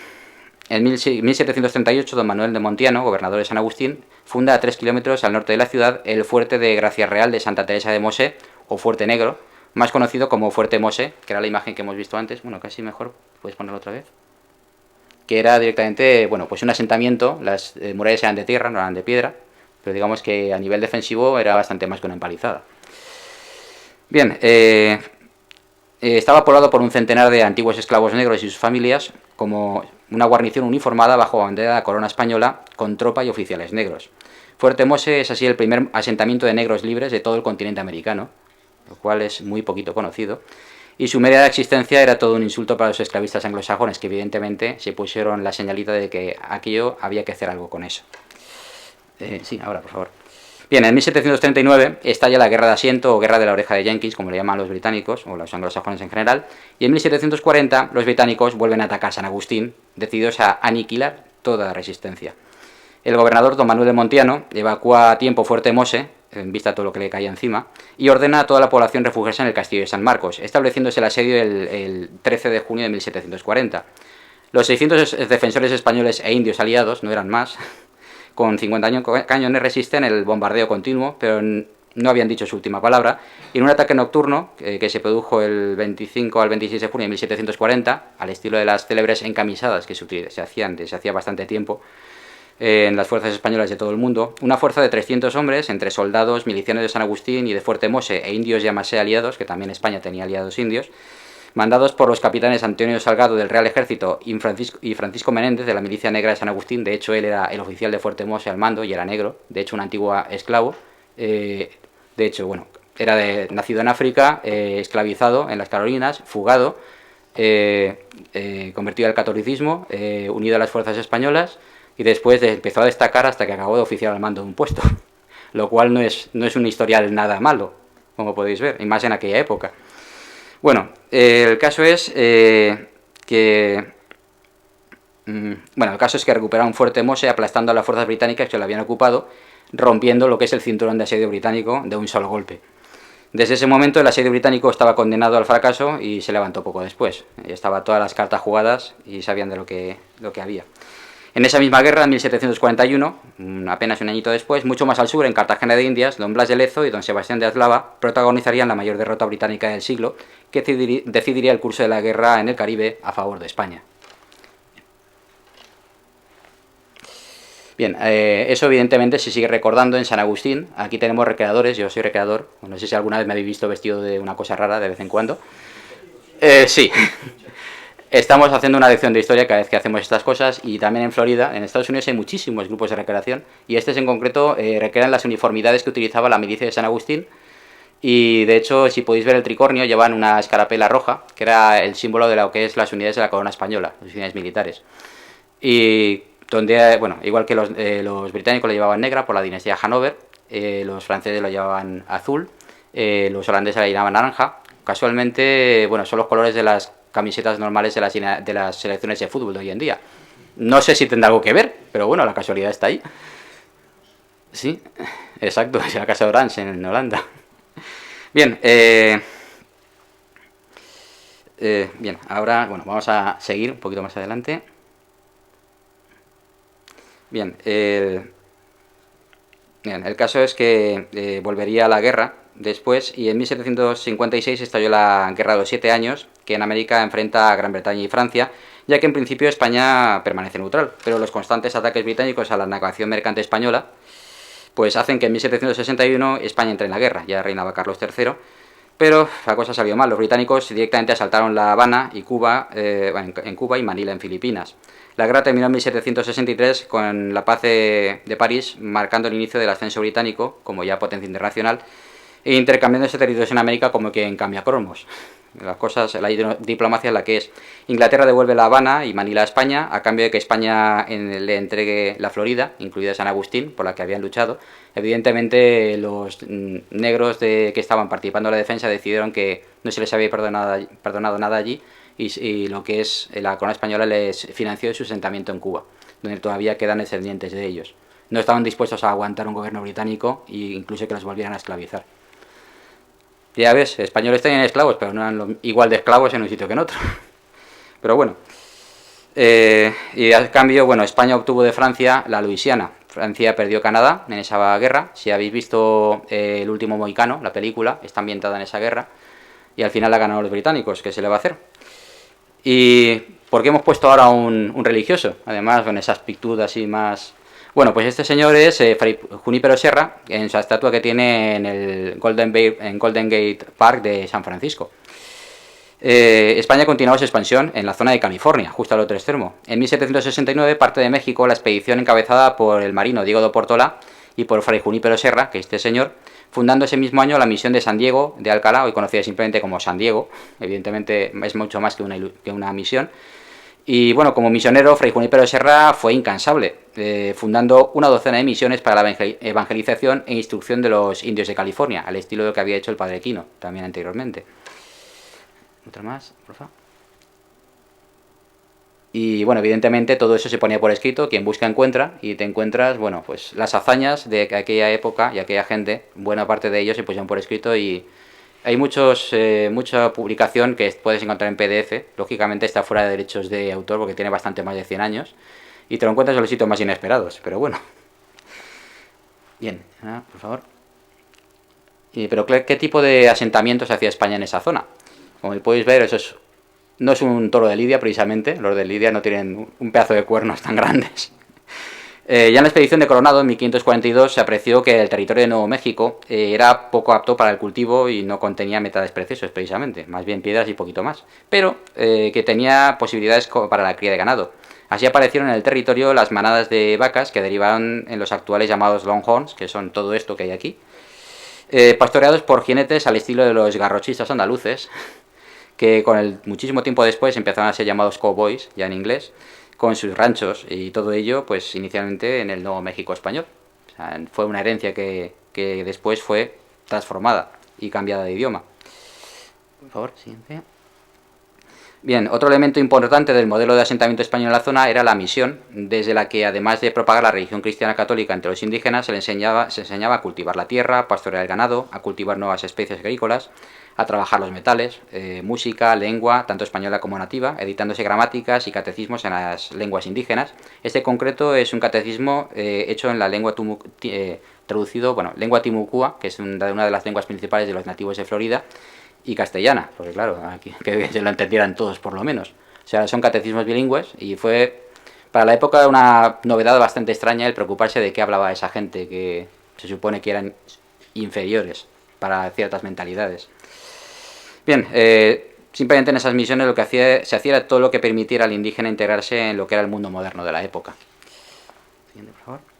1738, don Manuel de Montiano, gobernador de San Agustín, funda a 3 kilómetros al norte de la ciudad el fuerte de Gracia Real de Santa Teresa de Mosé, o Fuerte Negro, más conocido como Fuerte Mosé, que era la imagen que hemos visto antes. Bueno, casi mejor, puedes ponerlo otra vez. Que era directamente, bueno, pues un asentamiento, las murallas eran de tierra, no eran de piedra, pero digamos que a nivel defensivo era bastante más que una empalizada. Bien, estaba poblado por un centenar de antiguos esclavos negros y sus familias, como una guarnición uniformada bajo bandera de la corona española, con tropa y oficiales negros. Fuerte Mosé es así el primer asentamiento de negros libres de todo el continente americano, lo cual es muy poquito conocido, y su media existencia era todo un insulto para los esclavistas anglosajones, que evidentemente se pusieron la señalita de que aquello había que hacer algo con eso. Sí, ahora, por favor. Bien, en 1739 estalla la Guerra de Asiento o Guerra de la Oreja de Yankees, como le llaman los británicos, o los anglosajones en general, y en 1740 los británicos vuelven a atacar San Agustín, decididos a aniquilar toda resistencia. El gobernador don Manuel de Montiano evacúa a tiempo Fuerte Mosé, en vista de todo lo que le caía encima, y ordena a toda la población refugiarse en el castillo de San Marcos, estableciéndose el asedio el 13 de junio de 1740. Los 600 defensores españoles e indios aliados, no eran más, con 50 cañones resisten el bombardeo continuo, pero no habían dicho su última palabra, y en un ataque nocturno que se produjo el 25 al 26 de junio de 1740, al estilo de las célebres encamisadas que se hacían desde hacía bastante tiempo en las fuerzas españolas de todo el mundo, una fuerza de 300 hombres, entre soldados, milicianos de San Agustín y de Fuerte Mosé e indios llamasé aliados, que también España tenía aliados indios, mandados por los capitanes Antonio Salgado del Real Ejército y Francisco Menéndez de la Milicia Negra de San Agustín. De hecho, él era el oficial de Fuerte Mose al mando y era negro, de hecho un antiguo esclavo. De hecho, bueno, era nacido en África, esclavizado en las Carolinas, fugado, convertido al catolicismo, unido a las fuerzas españolas, y después empezó a destacar hasta que acabó de oficiar al mando de un puesto, lo cual no es un historial nada malo, como podéis ver, y más en aquella época. Bueno, el caso es que recuperaron Fuerte Mose aplastando a las fuerzas británicas que lo habían ocupado, rompiendo lo que es el cinturón de asedio británico de un solo golpe. Desde ese momento el asedio británico estaba condenado al fracaso y se levantó poco después. Estaban todas las cartas jugadas y sabían de lo que había. En esa misma guerra, en 1741, apenas un añito después, mucho más al sur, en Cartagena de Indias, don Blas de Lezo y don Sebastián de Aslava protagonizarían la mayor derrota británica del siglo, que decidiría el curso de la guerra en el Caribe a favor de España. Bien, eso evidentemente se sigue recordando en San Agustín. Aquí tenemos recreadores, yo soy recreador. No sé si alguna vez me habéis visto vestido de una cosa rara de vez en cuando. Sí. Estamos haciendo una lección de historia cada vez que hacemos estas cosas, y también en Florida, en Estados Unidos, hay muchísimos grupos de recreación, y estos en concreto recrean las uniformidades que utilizaba la milicia de San Agustín, y de hecho, si podéis ver el tricornio, llevan una escarapela roja, que era el símbolo de lo que es las unidades de la corona española, las unidades militares. Y donde, bueno, igual que los británicos lo llevaban negra por la dinastía Hanover, los franceses lo llevaban azul, los holandeses la llevaban naranja. Casualmente, bueno, son los colores de las camisetas normales de las selecciones de fútbol de hoy en día. No sé si tendrá algo que ver, pero bueno, la casualidad está ahí. Sí, exacto, es la Casa Orange en Holanda. Bien, bien, ahora, bueno, vamos a seguir un poquito más adelante. Bien, el caso es que volvería a la guerra después, y en 1756 estalló la Guerra de los 7 Años, que en América enfrenta a Gran Bretaña y Francia, ya que en principio España permanece neutral, pero los constantes ataques británicos a la navegación mercante española pues hacen que en 1761 España entre en la guerra. Ya reinaba Carlos III, pero la cosa salió mal. Los británicos directamente asaltaron La Habana y Cuba, en Cuba, y Manila en Filipinas. La guerra terminó en 1763 con la paz de París, marcando el inicio del ascenso británico como ya potencia internacional, e intercambiándose territorios en América como que en cambiacromos. Las cosas, la diplomacia es la que es. Inglaterra devuelve La Habana y Manila a España a cambio de que España le entregue la Florida, incluida San Agustín, por la que habían luchado. Evidentemente los negros que estaban participando en la defensa decidieron que no se les había perdonado nada allí, y lo que es la corona española les financió su asentamiento en Cuba, donde todavía quedan descendientes de ellos. No estaban dispuestos a aguantar un gobierno británico e incluso que los volvieran a esclavizar. Ya ves, españoles tenían esclavos, pero no eran igual de esclavos en un sitio que en otro. Pero bueno. Y al cambio, bueno, España obtuvo de Francia la Luisiana. Francia perdió Canadá en esa guerra. Si habéis visto El último mohicano, la película, está ambientada en esa guerra. Y al final la ganaron los británicos, ¿qué se le va a hacer? ¿Y por qué hemos puesto ahora un religioso? Además, con esa actitud así más... Bueno, pues este señor es Fray Junípero Serra, en su estatua que tiene en el Golden Gate Park de San Francisco. España continuaba su expansión en la zona de California, justo al otro extremo. En 1769 parte de México la expedición encabezada por el marino Diego de Portola y por Fray Junípero Serra, que es este señor, fundando ese mismo año la misión de San Diego de Alcalá, hoy conocida simplemente como San Diego. Evidentemente es mucho más que una misión. Y bueno, como misionero, Fray Junípero Serra fue incansable, fundando una docena de misiones para la evangelización e instrucción de los indios de California, al estilo de lo que había hecho el padre Quino, también anteriormente. Otra más, por favor. Y bueno, evidentemente todo eso se ponía por escrito, quien busca encuentra, y te encuentras, bueno, pues las hazañas de aquella época y aquella gente, buena parte de ellos se pusieron por escrito, y hay mucha publicación que puedes encontrar en PDF. Lógicamente está fuera de derechos de autor porque tiene bastante más de 100 años y te lo encuentras en los sitios más inesperados, pero bueno. Bien, por favor. Pero ¿qué tipo de asentamientos hacía España en esa zona? Como podéis ver, no es un toro de Lidia precisamente. Los de Lidia no tienen un pedazo de cuernos tan grandes. Ya en la expedición de Coronado, en 1542, se apreció que el territorio de Nuevo México era poco apto para el cultivo y no contenía metales preciosos, precisamente, más bien piedras y poquito más, pero que tenía posibilidades para la cría de ganado. Así aparecieron en el territorio las manadas de vacas que derivaron en los actuales llamados longhorns, que son todo esto que hay aquí, pastoreados por jinetes al estilo de los garrochistas andaluces, que con el muchísimo tiempo después empezaron a ser llamados cowboys, ya en inglés, con sus ranchos y todo ello, pues inicialmente en el Nuevo México español. O sea, fue una herencia que después fue transformada y cambiada de idioma. Por favor, siguiente. Bien, otro elemento importante del modelo de asentamiento español en la zona era la misión, desde la que además de propagar la religión cristiana católica entre los indígenas, se enseñaba a cultivar la tierra, a pastorear el ganado, a cultivar nuevas especies agrícolas, a trabajar los metales, música, lengua, tanto española como nativa, editándose gramáticas y catecismos en las lenguas indígenas. Este concreto es un catecismo hecho en la lengua traducido, bueno, lengua timucua, que es una de las lenguas principales de los nativos de Florida, y castellana, porque claro, aquí, que se lo entendieran todos por lo menos. O sea, son catecismos bilingües y fue para la época una novedad bastante extraña el preocuparse de qué hablaba esa gente que se supone que eran inferiores para ciertas mentalidades. Bien, simplemente en esas misiones lo que se hacía era todo lo que permitiera al indígena integrarse en lo que era el mundo moderno de la época. Siguiente, por favor.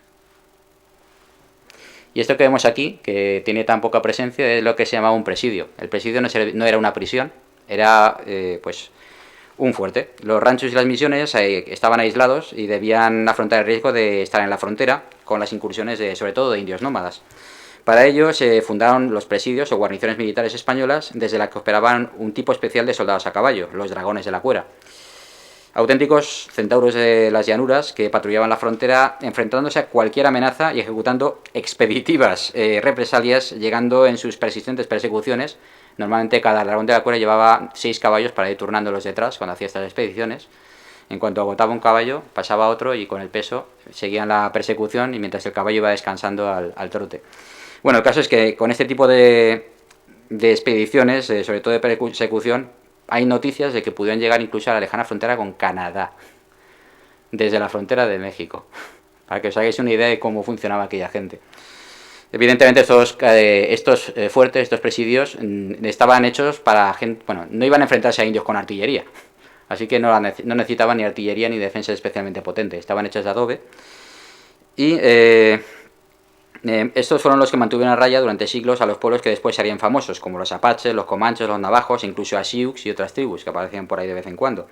Y esto que vemos aquí, que tiene tan poca presencia, es lo que se llamaba un presidio. El presidio no era una prisión, era pues un fuerte. Los ranchos y las misiones estaban aislados y debían afrontar el riesgo de estar en la frontera con las incursiones sobre todo de indios nómadas. Para ello se fundaron los presidios o guarniciones militares españolas, desde las que operaban un tipo especial de soldados a caballo, los dragones de la cuera. Auténticos centauros de las llanuras que patrullaban la frontera enfrentándose a cualquier amenaza y ejecutando expeditivas represalias, llegando en sus persistentes persecuciones. Normalmente cada dragón de la cuera llevaba 6 caballos para ir turnándolos detrás cuando hacía estas expediciones. En cuanto agotaba un caballo, pasaba otro y con el peso seguían la persecución y mientras el caballo iba descansando al trote. Bueno, el caso es que con este tipo de expediciones, sobre todo de persecución, hay noticias de que pudieron llegar incluso a la lejana frontera con Canadá, desde la frontera de México, para que os hagáis una idea de cómo funcionaba aquella gente. Evidentemente estos fuertes, estos presidios, estaban hechos para gente, bueno, no iban a enfrentarse a indios con artillería, así que no necesitaban ni artillería ni defensa especialmente potente, estaban hechos de adobe y estos fueron los que mantuvieron a raya durante siglos a los pueblos que después serían famosos, como los apaches, los comanches, los navajos, incluso a sioux y otras tribus que aparecían por ahí de vez en cuando.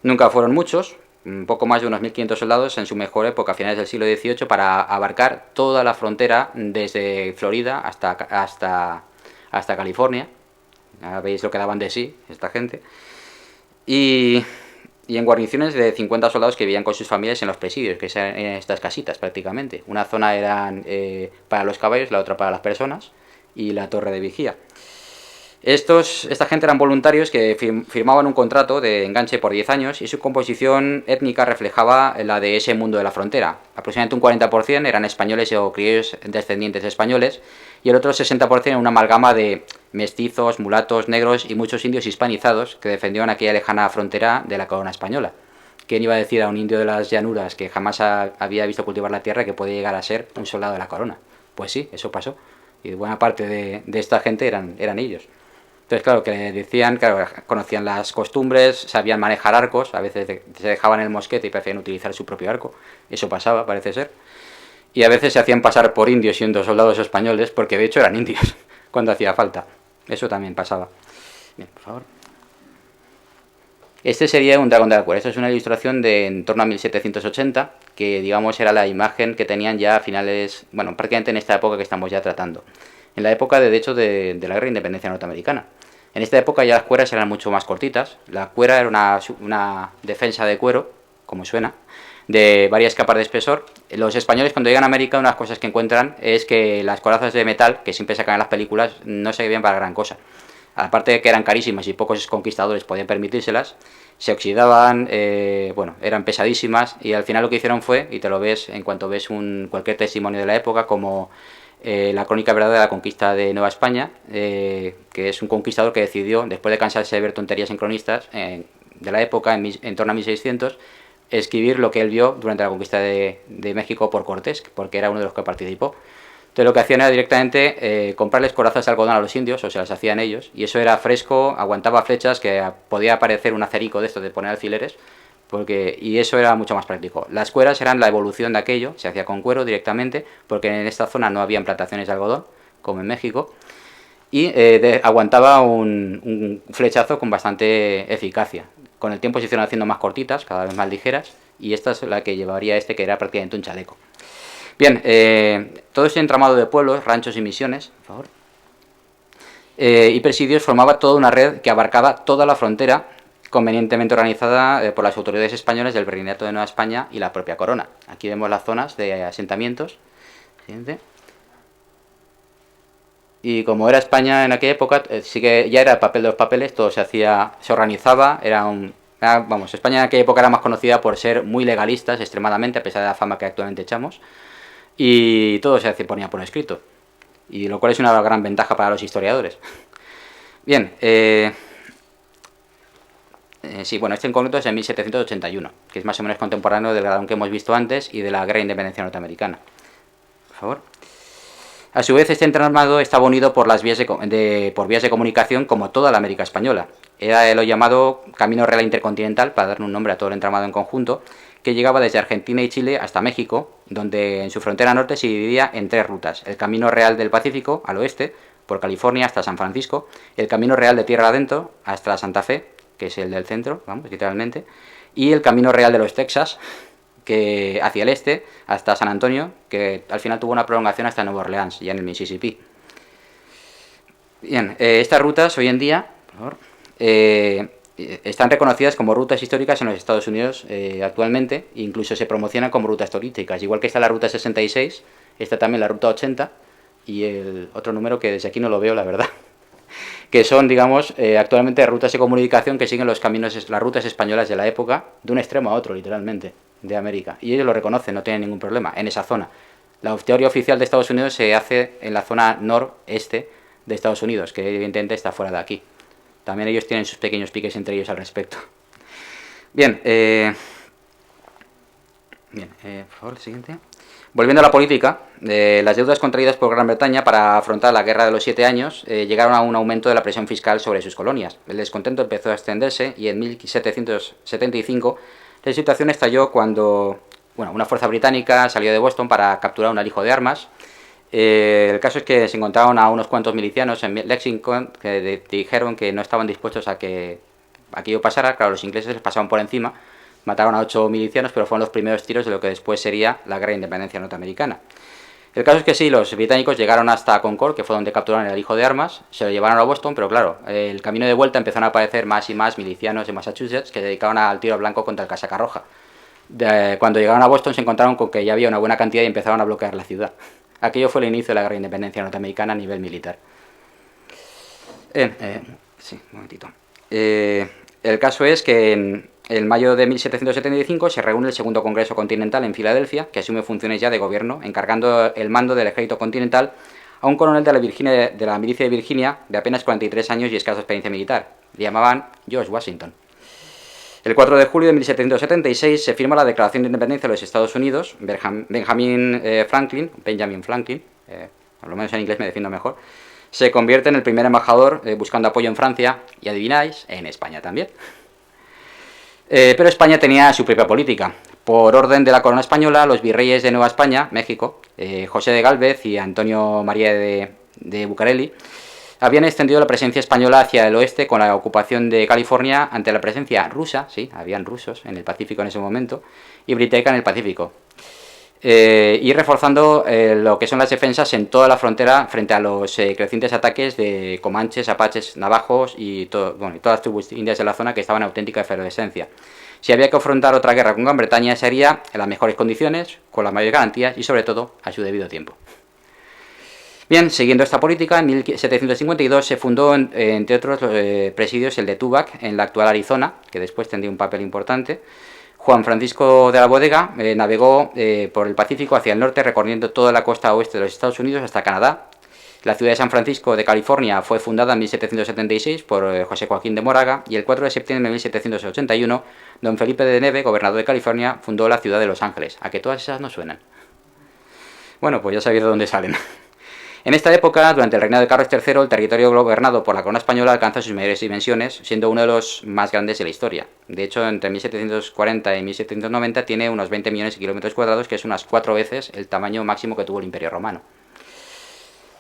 Nunca fueron muchos, un poco más de unos 1500 soldados en su mejor época, a finales del siglo XVIII, para abarcar toda la frontera desde Florida hasta California. Ya veis lo que daban de sí esta gente. Y en guarniciones de 50 soldados que vivían con sus familias en los presidios, que eran en estas casitas prácticamente. Una zona eran para los caballos, la otra para las personas, y la torre de vigía. Esta gente eran voluntarios que firmaban un contrato de enganche por 10 años y su composición étnica reflejaba la de ese mundo de la frontera. Aproximadamente un 40% eran españoles o criollos descendientes de españoles y el otro 60% era una amalgama de mestizos, mulatos, negros y muchos indios hispanizados que defendían aquella lejana frontera de la corona española. ¿Quién iba a decir a un indio de las llanuras que jamás había visto cultivar la tierra que podía llegar a ser un soldado de la corona? Pues sí, eso pasó. Y buena parte de esta gente eran ellos. Entonces, claro, que decían, claro, conocían las costumbres, sabían manejar arcos, a veces se dejaban el mosquete y preferían utilizar su propio arco. Eso pasaba, parece ser. Y a veces se hacían pasar por indios siendo soldados españoles, porque de hecho eran indios cuando hacía falta. Eso también pasaba. Bien, por favor. Este sería un dragón de la cuerda. Esta es una ilustración de en torno a 1780, que digamos era la imagen que tenían ya a finales, bueno, prácticamente en esta época que estamos ya tratando. En la época, de hecho, de la guerra de independencia norteamericana. En esta época ya las cueras eran mucho más cortitas. La cuera era una defensa de cuero, como suena, de varias capas de espesor. Los españoles cuando llegan a América, una de las cosas que encuentran es que las corazas de metal, que siempre sacan en las películas, no se bien para gran cosa. Aparte de que eran carísimas y pocos conquistadores podían permitírselas, se oxidaban, bueno, eran pesadísimas y al final lo que hicieron fue, y te lo ves en cuanto ves cualquier testimonio de la época, como la crónica verdadera de la conquista de Nueva España, que es un conquistador que decidió, después de cansarse de ver tonterías en cronistas de la época, en torno a 1600, escribir lo que él vio durante la conquista de México por Cortés, porque era uno de los que participó. Entonces lo que hacían era directamente comprarles corazas de algodón a los indios, o se las hacían ellos, y eso era fresco, aguantaba flechas, que podía parecer un acerico de esto de poner alfileres, y eso era mucho más práctico. Las cueras eran la evolución de aquello, se hacía con cuero directamente, porque en esta zona no había plantaciones de algodón, como en México, y aguantaba un flechazo con bastante eficacia. Con el tiempo se hicieron haciendo más cortitas, cada vez más ligeras, y esta es la que llevaría que era prácticamente un chaleco. Bien, todo este entramado de pueblos, ranchos y misiones, por favor, y presidios formaba toda una red que abarcaba toda la frontera, convenientemente organizada por las autoridades españolas del Virreinato de Nueva España y la propia corona. Aquí vemos las zonas de asentamientos. Siguiente. Y como era España en aquella época, sí que ya era el papel de los papeles, todo se organizaba, España en aquella época era más conocida por ser muy legalistas, extremadamente, a pesar de la fama que actualmente echamos, y todo se ponía por escrito, y lo cual es una gran ventaja para los historiadores. Bien, sí, bueno, este en concreto es en 1781, que es más o menos contemporáneo del Gradón que hemos visto antes y de la Guerra de Independencia norteamericana. Por favor. A su vez, este entramado estaba unido por vías de comunicación como toda la América española. Era lo llamado Camino Real Intercontinental, para darle un nombre a todo el entramado en conjunto, que llegaba desde Argentina y Chile hasta México, donde en su frontera norte se dividía en 3 rutas: el Camino Real del Pacífico, al oeste, por California hasta San Francisco; el Camino Real de Tierra Adentro, hasta Santa Fe, que es el del centro, vamos, literalmente; y el Camino Real de los Texas, que hacia el este, hasta San Antonio, que al final tuvo una prolongación hasta Nueva Orleans, ya en el Mississippi. Bien, estas rutas hoy en día, por favor, están reconocidas como rutas históricas en los Estados Unidos actualmente, incluso se promocionan como rutas turísticas, igual que está la ruta 66, está también la ruta 80 y el otro número que desde aquí no lo veo, la verdad, que son, digamos, actualmente rutas de comunicación que siguen las rutas españolas de la época, de un extremo a otro, literalmente, de América, y ellos lo reconocen, no tienen ningún problema en esa zona. La teoría oficial de Estados Unidos se hace en la zona noreste de Estados Unidos, que evidentemente está fuera de aquí. También ellos tienen sus pequeños piques entre ellos al respecto. Bien, por favor, el siguiente. Volviendo a la política, las deudas contraídas por Gran Bretaña para afrontar la Guerra de los 7 años llegaron a un aumento de la presión fiscal sobre sus colonias. El descontento empezó a extenderse y en 1775 la situación estalló cuando una fuerza británica salió de Boston para capturar un alijo de armas. El caso es que se encontraron a unos cuantos milicianos en Lexington que dijeron que no estaban dispuestos a que aquello pasara. Claro, los ingleses les pasaban por encima, mataron a 8 milicianos, pero fueron los primeros tiros de lo que después sería la Guerra de Independencia norteamericana. El caso es que sí, los británicos llegaron hasta Concord, que fue donde capturaron el alijo de armas, se lo llevaron a Boston, pero claro, el camino de vuelta empezaron a aparecer más y más milicianos de Massachusetts que se dedicaban al tiro al blanco contra el casaca roja. Cuando llegaron a Boston se encontraron con que ya había una buena cantidad y empezaron a bloquear la ciudad. Aquello fue el inicio de la Guerra de Independencia norteamericana a nivel militar. Sí, un momentito. El caso es que en mayo de 1775 se reúne el Segundo Congreso Continental en Filadelfia, que asume funciones ya de gobierno, encargando el mando del ejército continental a un coronel de la milicia de Virginia de apenas 43 años y escasa experiencia militar. Le llamaban George Washington. El 4 de julio de 1776 se firma la Declaración de Independencia de los Estados Unidos. Benjamin Franklin, por lo menos en inglés me defiendo mejor, se convierte en el primer embajador buscando apoyo en Francia y, adivináis, en España también. Pero España tenía su propia política. Por orden de la corona española, los virreyes de Nueva España, México, José de Gálvez y Antonio María de Bucareli, habían extendido la presencia española hacia el oeste con la ocupación de California ante la presencia rusa, sí, habían rusos en el Pacífico en ese momento, y británica en el Pacífico, y reforzando lo que son las defensas en toda la frontera frente a los crecientes ataques de comanches, apaches, navajos y todas las tribus indias de la zona que estaban en auténtica efervescencia. Si había que afrontar otra guerra con Gran Bretaña, sería en las mejores condiciones, con las mayores garantías y sobre todo a su debido tiempo. Bien, siguiendo esta política, en 1752 se fundó, entre otros presidios, el de Tubac, en la actual Arizona, que después tendría un papel importante. Juan Francisco de la Bodega navegó por el Pacífico hacia el norte, recorriendo toda la costa oeste de los Estados Unidos hasta Canadá. La ciudad de San Francisco de California fue fundada en 1776 por José Joaquín de Moraga y el 4 de septiembre de 1781 don Felipe de Neve, gobernador de California, fundó la ciudad de Los Ángeles. ¿A que todas esas no suenan? Bueno, pues ya sabéis de dónde salen. En esta época, durante el reinado de Carlos III, el territorio gobernado por la corona española alcanza sus mayores dimensiones, siendo uno de los más grandes de la historia. De hecho, entre 1740 y 1790 tiene unos 20 millones de kilómetros cuadrados, que es unas 4 veces el tamaño máximo que tuvo el Imperio Romano.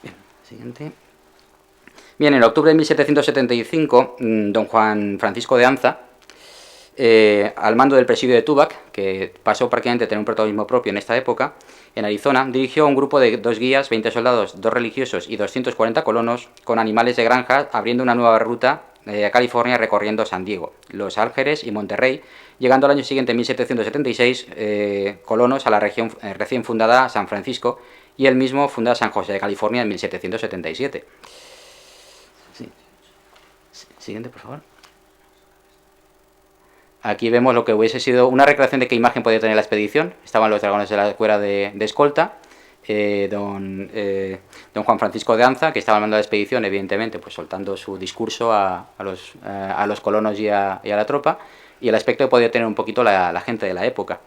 Bien, siguiente. Bien, en octubre de 1775, don Juan Francisco de Anza, al mando del presidio de Tubac, que pasó prácticamente a tener un protagonismo propio en esta época, en Arizona, dirigió un grupo de 2 guías, 20 soldados, 2 religiosos y 240 colonos con animales de granja, abriendo una nueva ruta a California recorriendo San Diego, Los Ángeles y Monterrey, llegando al año siguiente, en 1776, colonos a la región recién fundada San Francisco, y él mismo funda San José de California en 1777. Sí. Siguiente, por favor. Aquí vemos lo que hubiese sido una recreación de qué imagen podía tener la expedición. Estaban los dragones de la escuela de escolta, don Juan Francisco de Anza, que estaba al mando de la expedición, evidentemente, pues soltando su discurso a los colonos y a la tropa, y el aspecto que podía tener un poquito la gente de la época.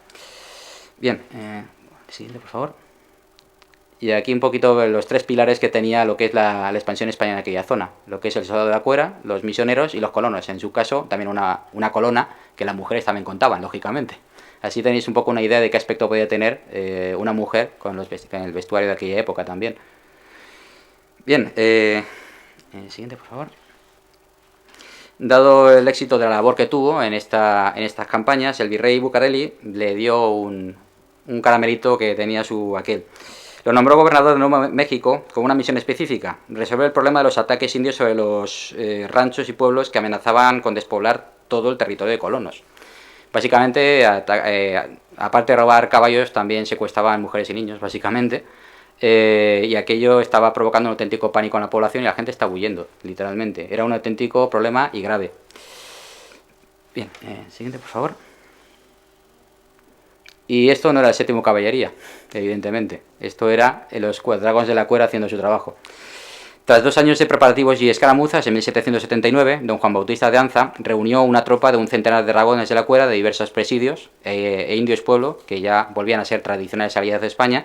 Bien, siguiente, por favor. Y aquí un poquito los 3 pilares que tenía lo que es la expansión española en aquella zona, lo que es el soldado de la cuera, los misioneros y los colonos. En su caso, también una colona que las mujeres también contaban, lógicamente. Así tenéis un poco una idea de qué aspecto podía tener una mujer con el vestuario de aquella época también. Bien, siguiente, por favor. Dado el éxito de la labor que tuvo en estas campañas, el virrey Bucareli le dio un caramelito que tenía aquel. Lo nombró gobernador de Nuevo México con una misión específica: resolver el problema de los ataques indios sobre los ranchos y pueblos que amenazaban con despoblar todo el territorio de colonos. Básicamente, aparte de robar caballos, también secuestraban mujeres y niños, básicamente, y aquello estaba provocando un auténtico pánico en la población y la gente estaba huyendo, literalmente. Era un auténtico problema y grave. Bien, siguiente, por favor. Y esto no era el 7º Caballería, evidentemente. Esto era los dragones de la cuera haciendo su trabajo. Tras 2 años de preparativos y escaramuzas, en 1779, don Juan Bautista de Anza reunió una tropa de un centenar de dragones de la cuera de diversos presidios e indios pueblo, que ya volvían a ser tradicionales aliados de España,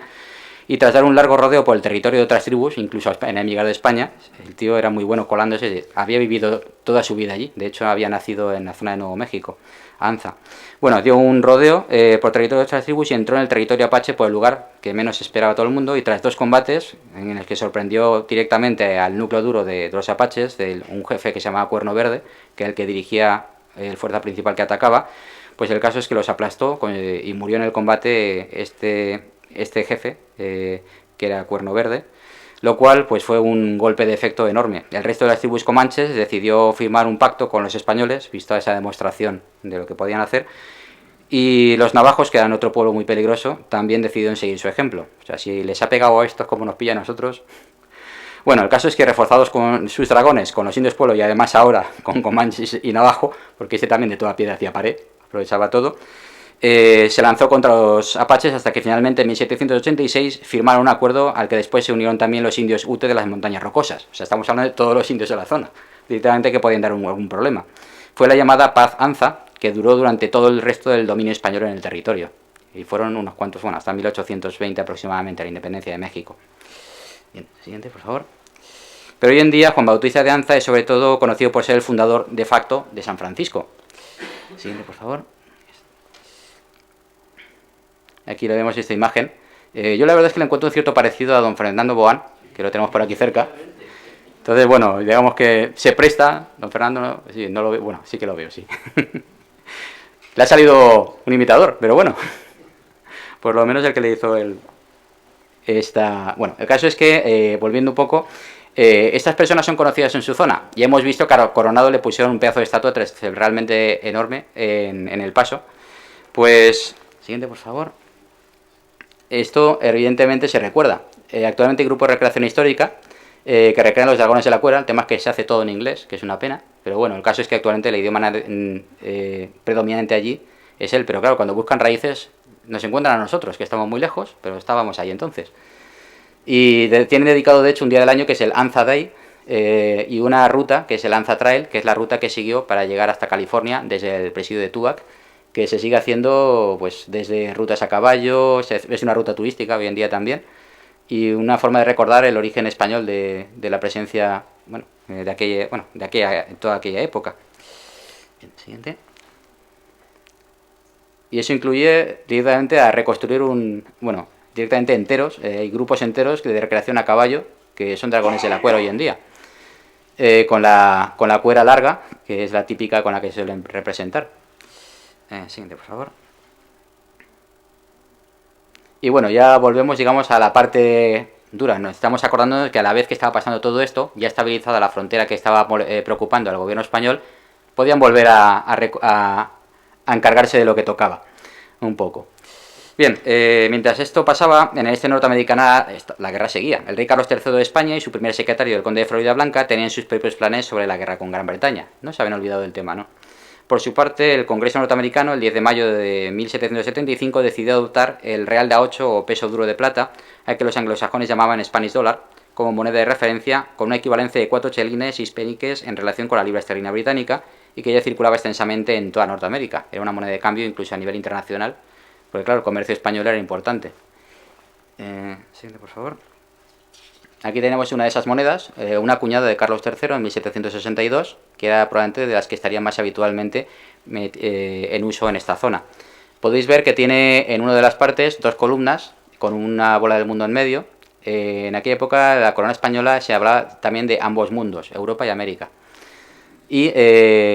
y tras dar un largo rodeo por el territorio de otras tribus, incluso enemigas de España. El tío era muy bueno colándose, había vivido toda su vida allí, de hecho había nacido en la zona de Nuevo México, Anza. Bueno, dio un rodeo por territorio de otras tribus y entró en el territorio apache por el lugar que menos esperaba todo el mundo, y tras 2 combates, en el que sorprendió directamente al núcleo duro de los apaches, de un jefe que se llamaba Cuerno Verde, que era el que dirigía el fuerza principal que atacaba, pues el caso es que los aplastó y murió en el combate este jefe, que era Cuerno Verde, lo cual pues fue un golpe de efecto enorme. El resto de las tribus comanches decidió firmar un pacto con los españoles, visto esa demostración de lo que podían hacer, y los navajos, que eran otro pueblo muy peligroso, también decidieron seguir su ejemplo. O sea, si les ha pegado a estos como nos pilla a nosotros... Bueno, el caso es que, reforzados con sus dragones, con los indios pueblo y además ahora con comanches y navajo, porque este también de toda piedra hacía pared, aprovechaba todo, se lanzó contra los apaches hasta que finalmente en 1786 firmaron un acuerdo al que después se unieron también los indios Ute de las Montañas Rocosas. O sea, estamos hablando de todos los indios de la zona, literalmente, que podían dar algún problema. Fue la llamada Paz Anza, que duró durante todo el resto del dominio español en el territorio. Y fueron unos cuantos, bueno, hasta 1820 aproximadamente, la independencia de México. Bien, siguiente, por favor. Pero hoy en día Juan Bautista de Anza es sobre todo conocido por ser el fundador de facto de San Francisco. Siguiente, por favor. Aquí le vemos esta imagen. Yo la verdad es que le encuentro un cierto parecido a don Fernando Boán, que lo tenemos por aquí cerca. Entonces, bueno, digamos que se presta. Don Fernando, no, sí, no lo veo, bueno, sí que lo veo, sí. Le ha salido un imitador, pero bueno, por lo menos el que le hizo Bueno, el caso es que, volviendo un poco, estas personas son conocidas en su zona, y hemos visto que a Coronado le pusieron un pedazo de estatua realmente enorme en El Paso. Pues, siguiente, por favor. Esto evidentemente se recuerda. Actualmente hay grupos de recreación histórica que recrean los dragones de la cuera. El tema es que se hace todo en inglés, que es una pena, pero bueno, el caso es que actualmente el idioma predominante allí es él. Pero claro, cuando buscan raíces nos encuentran a nosotros, que estamos muy lejos, pero estábamos ahí entonces. Y tienen dedicado, de hecho, un día del año que es el Anza Day, y una ruta que es el Anza Trail, que es la ruta que siguió para llegar hasta California desde el presidio de Tubac, que se sigue haciendo pues desde rutas a caballo, es una ruta turística hoy en día también, y una forma de recordar el origen español de la presencia, bueno, toda aquella época. Bien, siguiente. Y eso incluye directamente a reconstruir directamente enteros, hay grupos enteros de recreación a caballo, que son dragones de la cuera hoy en día, con la cuera larga, que es la típica con la que se suelen representar. Siguiente, por favor. Y bueno, ya volvemos, digamos, a la parte dura. Nos estamos acordando de que a la vez que estaba pasando todo esto, ya estabilizada la frontera que estaba preocupando al gobierno español, podían volver a encargarse de lo que tocaba, un poco. Bien, mientras esto pasaba, en el este norteamericano la guerra seguía. El rey Carlos III de España y su primer secretario, el conde de Florida Blanca, tenían sus propios planes sobre la guerra con Gran Bretaña. No se habían olvidado del tema, ¿no? Por su parte, el Congreso norteamericano, el 10 de mayo de 1775, decidió adoptar el real de a8 o peso duro de plata, al que los anglosajones llamaban Spanish Dollar, como moneda de referencia, con una equivalencia de 4 chelines hispánicos en relación con la libra esterlina británica, y que ya circulaba extensamente en toda Norteamérica. Era una moneda de cambio incluso a nivel internacional, porque claro, el comercio español era importante. Siguiente, por favor. Aquí tenemos una de esas monedas, una acuñada de Carlos III en 1762, que era probablemente de las que estarían más habitualmente en uso en esta zona. Podéis ver que tiene en una de las partes dos columnas con una bola del mundo en medio. En aquella época la corona española se hablaba también de ambos mundos, Europa y América. Y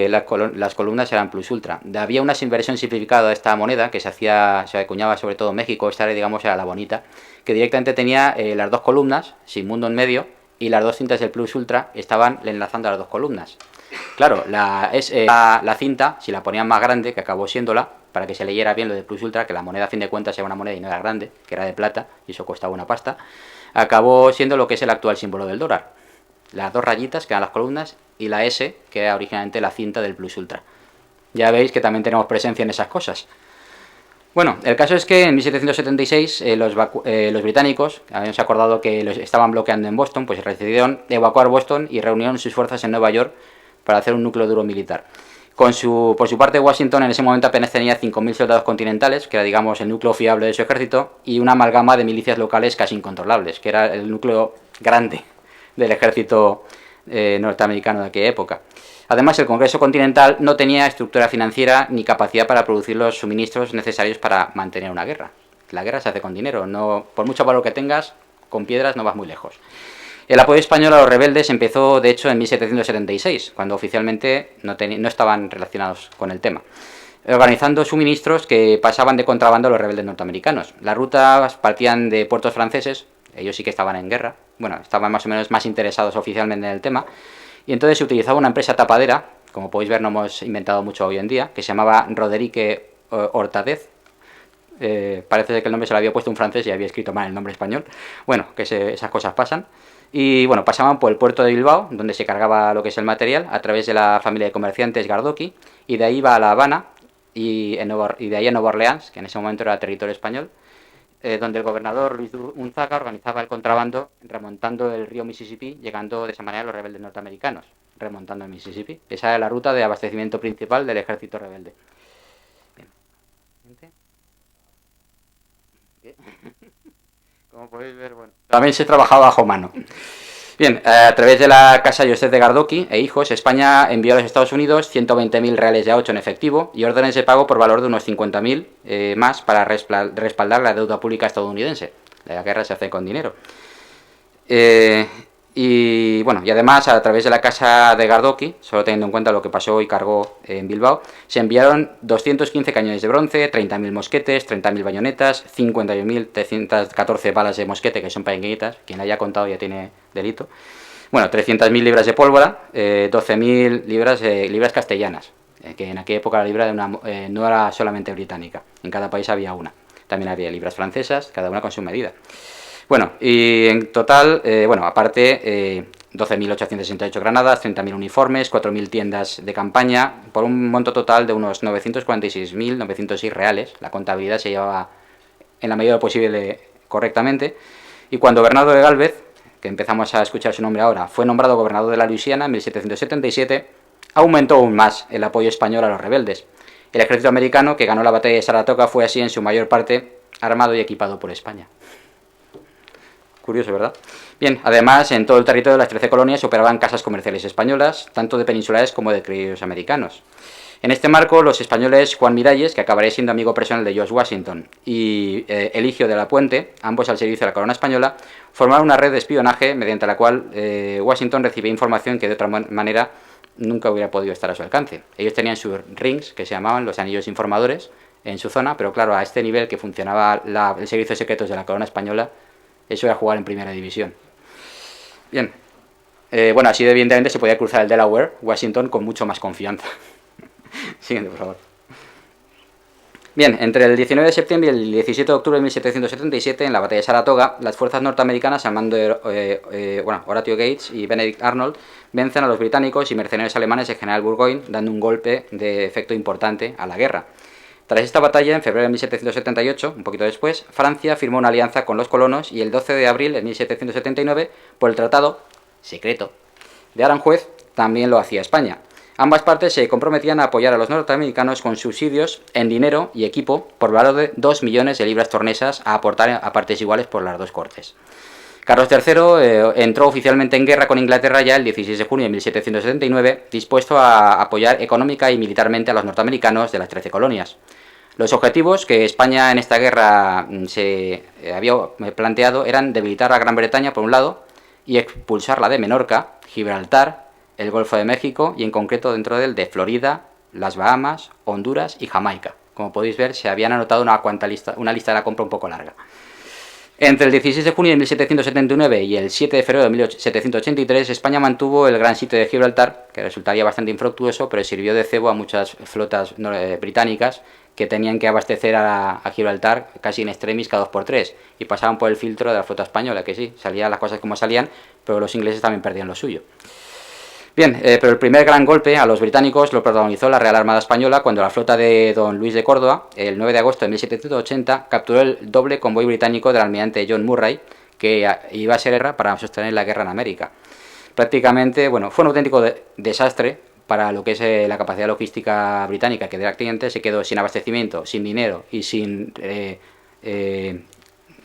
las columnas eran plus ultra. Había una inversión simplificada de esta moneda que se acuñaba sobre todo en México. Esta, digamos, era la bonita, que directamente tenía las dos columnas sin mundo en medio, y las dos cintas del plus ultra estaban enlazando a las dos columnas. Claro, la cinta, si la ponían más grande, que acabó siéndola, para que se leyera bien lo de plus ultra, que la moneda a fin de cuentas era una moneda y no era grande, que era de plata, y eso costaba una pasta, acabó siendo lo que es el actual símbolo del dólar. Las dos rayitas, que eran las columnas, y la S, que era originalmente la cinta del plus ultra. Ya veis que también tenemos presencia en esas cosas. Bueno, el caso es que en 1776 los británicos, habíamos acordado que los estaban bloqueando en Boston, pues decidieron evacuar Boston y reunieron sus fuerzas en Nueva York para hacer un núcleo duro militar. Por su parte, Washington en ese momento apenas tenía 5.000 soldados continentales, que era, digamos, el núcleo fiable de su ejército, y una amalgama de milicias locales casi incontrolables, que era el núcleo grande del ejército norteamericano de aquella época. Además, el Congreso Continental no tenía estructura financiera ni capacidad para producir los suministros necesarios para mantener una guerra. La guerra se hace con dinero, no, por mucho valor que tengas, con piedras no vas muy lejos. El apoyo español a los rebeldes empezó, de hecho, en 1776, cuando oficialmente no estaban relacionados con el tema, organizando suministros que pasaban de contrabando a los rebeldes norteamericanos. Las rutas partían de puertos franceses, ellos sí que estaban en guerra, bueno, estaban más o menos más interesados oficialmente en el tema, y entonces se utilizaba una empresa tapadera, como podéis ver no hemos inventado mucho hoy en día, que se llamaba Roderique Hortadez. Parece que el nombre se lo había puesto un francés y había escrito mal el nombre español. Bueno, que esas cosas pasan. Y bueno, pasaban por el puerto de Bilbao, donde se cargaba lo que es el material, a través de la familia de comerciantes Gardoqui, y de ahí iba a La Habana, y de ahí a Nueva Orleans, que en ese momento era territorio español, donde el gobernador Luis Unzaga organizaba el contrabando remontando el río Mississippi, llegando de esa manera a los rebeldes norteamericanos, remontando el Mississippi. Esa era la ruta de abastecimiento principal del ejército rebelde. Bien. Como podéis ver, bueno, también se trabajaba bajo mano. Bien, a través de la casa Josep de Gardoqui e hijos, España envió a los Estados Unidos 120.000 reales de a8 en efectivo y órdenes de pago por valor de unos 50.000 más para respaldar la deuda pública estadounidense. La guerra se hace con dinero. Y bueno, y además a través de la casa de Gardoqui, solo teniendo en cuenta lo que pasó y cargó en Bilbao, se enviaron 215 cañones de bronce, 30.000 mosquetes, 30.000 bayonetas, 51.314 balas de mosquete, que son pequeñitas, quien haya contado ya tiene delito. Bueno, 300.000 libras de pólvora, 12.000 libras castellanas, que en aquella época la libra no era solamente británica, en cada país había una. También había libras francesas, cada una con su medida. Bueno, y en total, aparte, 12.868 granadas, 30.000 uniformes, 4.000 tiendas de campaña, por un monto total de unos 946.906 reales. La contabilidad se llevaba en la medida de lo posible correctamente. Y cuando Bernardo de Gálvez, que empezamos a escuchar su nombre ahora, fue nombrado gobernador de la Luisiana en 1777, aumentó aún más el apoyo español a los rebeldes. El ejército americano que ganó la batalla de Saratoga fue así en su mayor parte armado y equipado por España. Curioso, ¿verdad? Bien, además, en todo el territorio de las 13 colonias se operaban casas comerciales españolas, tanto de peninsulares como de criollos americanos. En este marco, los españoles Juan Miralles, que acabaría siendo amigo personal de George Washington, y Eligio de la Puente, ambos al servicio de la corona española, formaron una red de espionaje mediante la cual Washington recibía información que de otra manera nunca hubiera podido estar a su alcance. Ellos tenían sus rings, que se llamaban los anillos informadores, en su zona, pero claro, a este nivel que funcionaba el servicio de secretos de la corona española, eso era jugar en primera división. Bien, bueno, así evidentemente se podía cruzar el Delaware, Washington, con mucho más confianza. Siguiente, por favor. Bien, entre el 19 de septiembre y el 17 de octubre de 1777, en la batalla de Saratoga, las fuerzas norteamericanas, al mando de Horatio Gates y Benedict Arnold, vencen a los británicos y mercenarios alemanes de General Burgoyne, dando un golpe de efecto importante a la guerra. Tras esta batalla, en febrero de 1778, un poquito después, Francia firmó una alianza con los colonos y el 12 de abril de 1779, por el Tratado Secreto de Aranjuez, también lo hacía España. Ambas partes se comprometían a apoyar a los norteamericanos con subsidios en dinero y equipo por valor de 2 millones de libras tornesas a aportar a partes iguales por las dos cortes. Carlos III entró oficialmente en guerra con Inglaterra ya el 16 de junio de 1779, dispuesto a apoyar económica y militarmente a los norteamericanos de las 13 colonias. Los objetivos que España en esta guerra se había planteado eran debilitar a Gran Bretaña por un lado y expulsarla de Menorca, Gibraltar, el Golfo de México y en concreto dentro de Florida, las Bahamas, Honduras y Jamaica. Como podéis ver, se habían anotado una lista de la compra un poco larga. Entre el 16 de junio de 1779 y el 7 de febrero de 1783, España mantuvo el gran sitio de Gibraltar, que resultaría bastante infructuoso, pero sirvió de cebo a muchas flotas británicas que tenían que abastecer a Gibraltar casi in extremis cada 2x3 y pasaban por el filtro de la flota española, que sí, salían las cosas como salían, pero los ingleses también perdían lo suyo. Bien, pero el primer gran golpe a los británicos lo protagonizó la Real Armada Española cuando la flota de don Luis de Córdoba, el 9 de agosto de 1780, capturó el doble convoy británico del almirante John Murray, que iba a ser guerra para sostener la guerra en América. Prácticamente, bueno, fue un auténtico desastre para lo que es la capacidad logística británica, que directamente se quedó sin abastecimiento, sin dinero y sin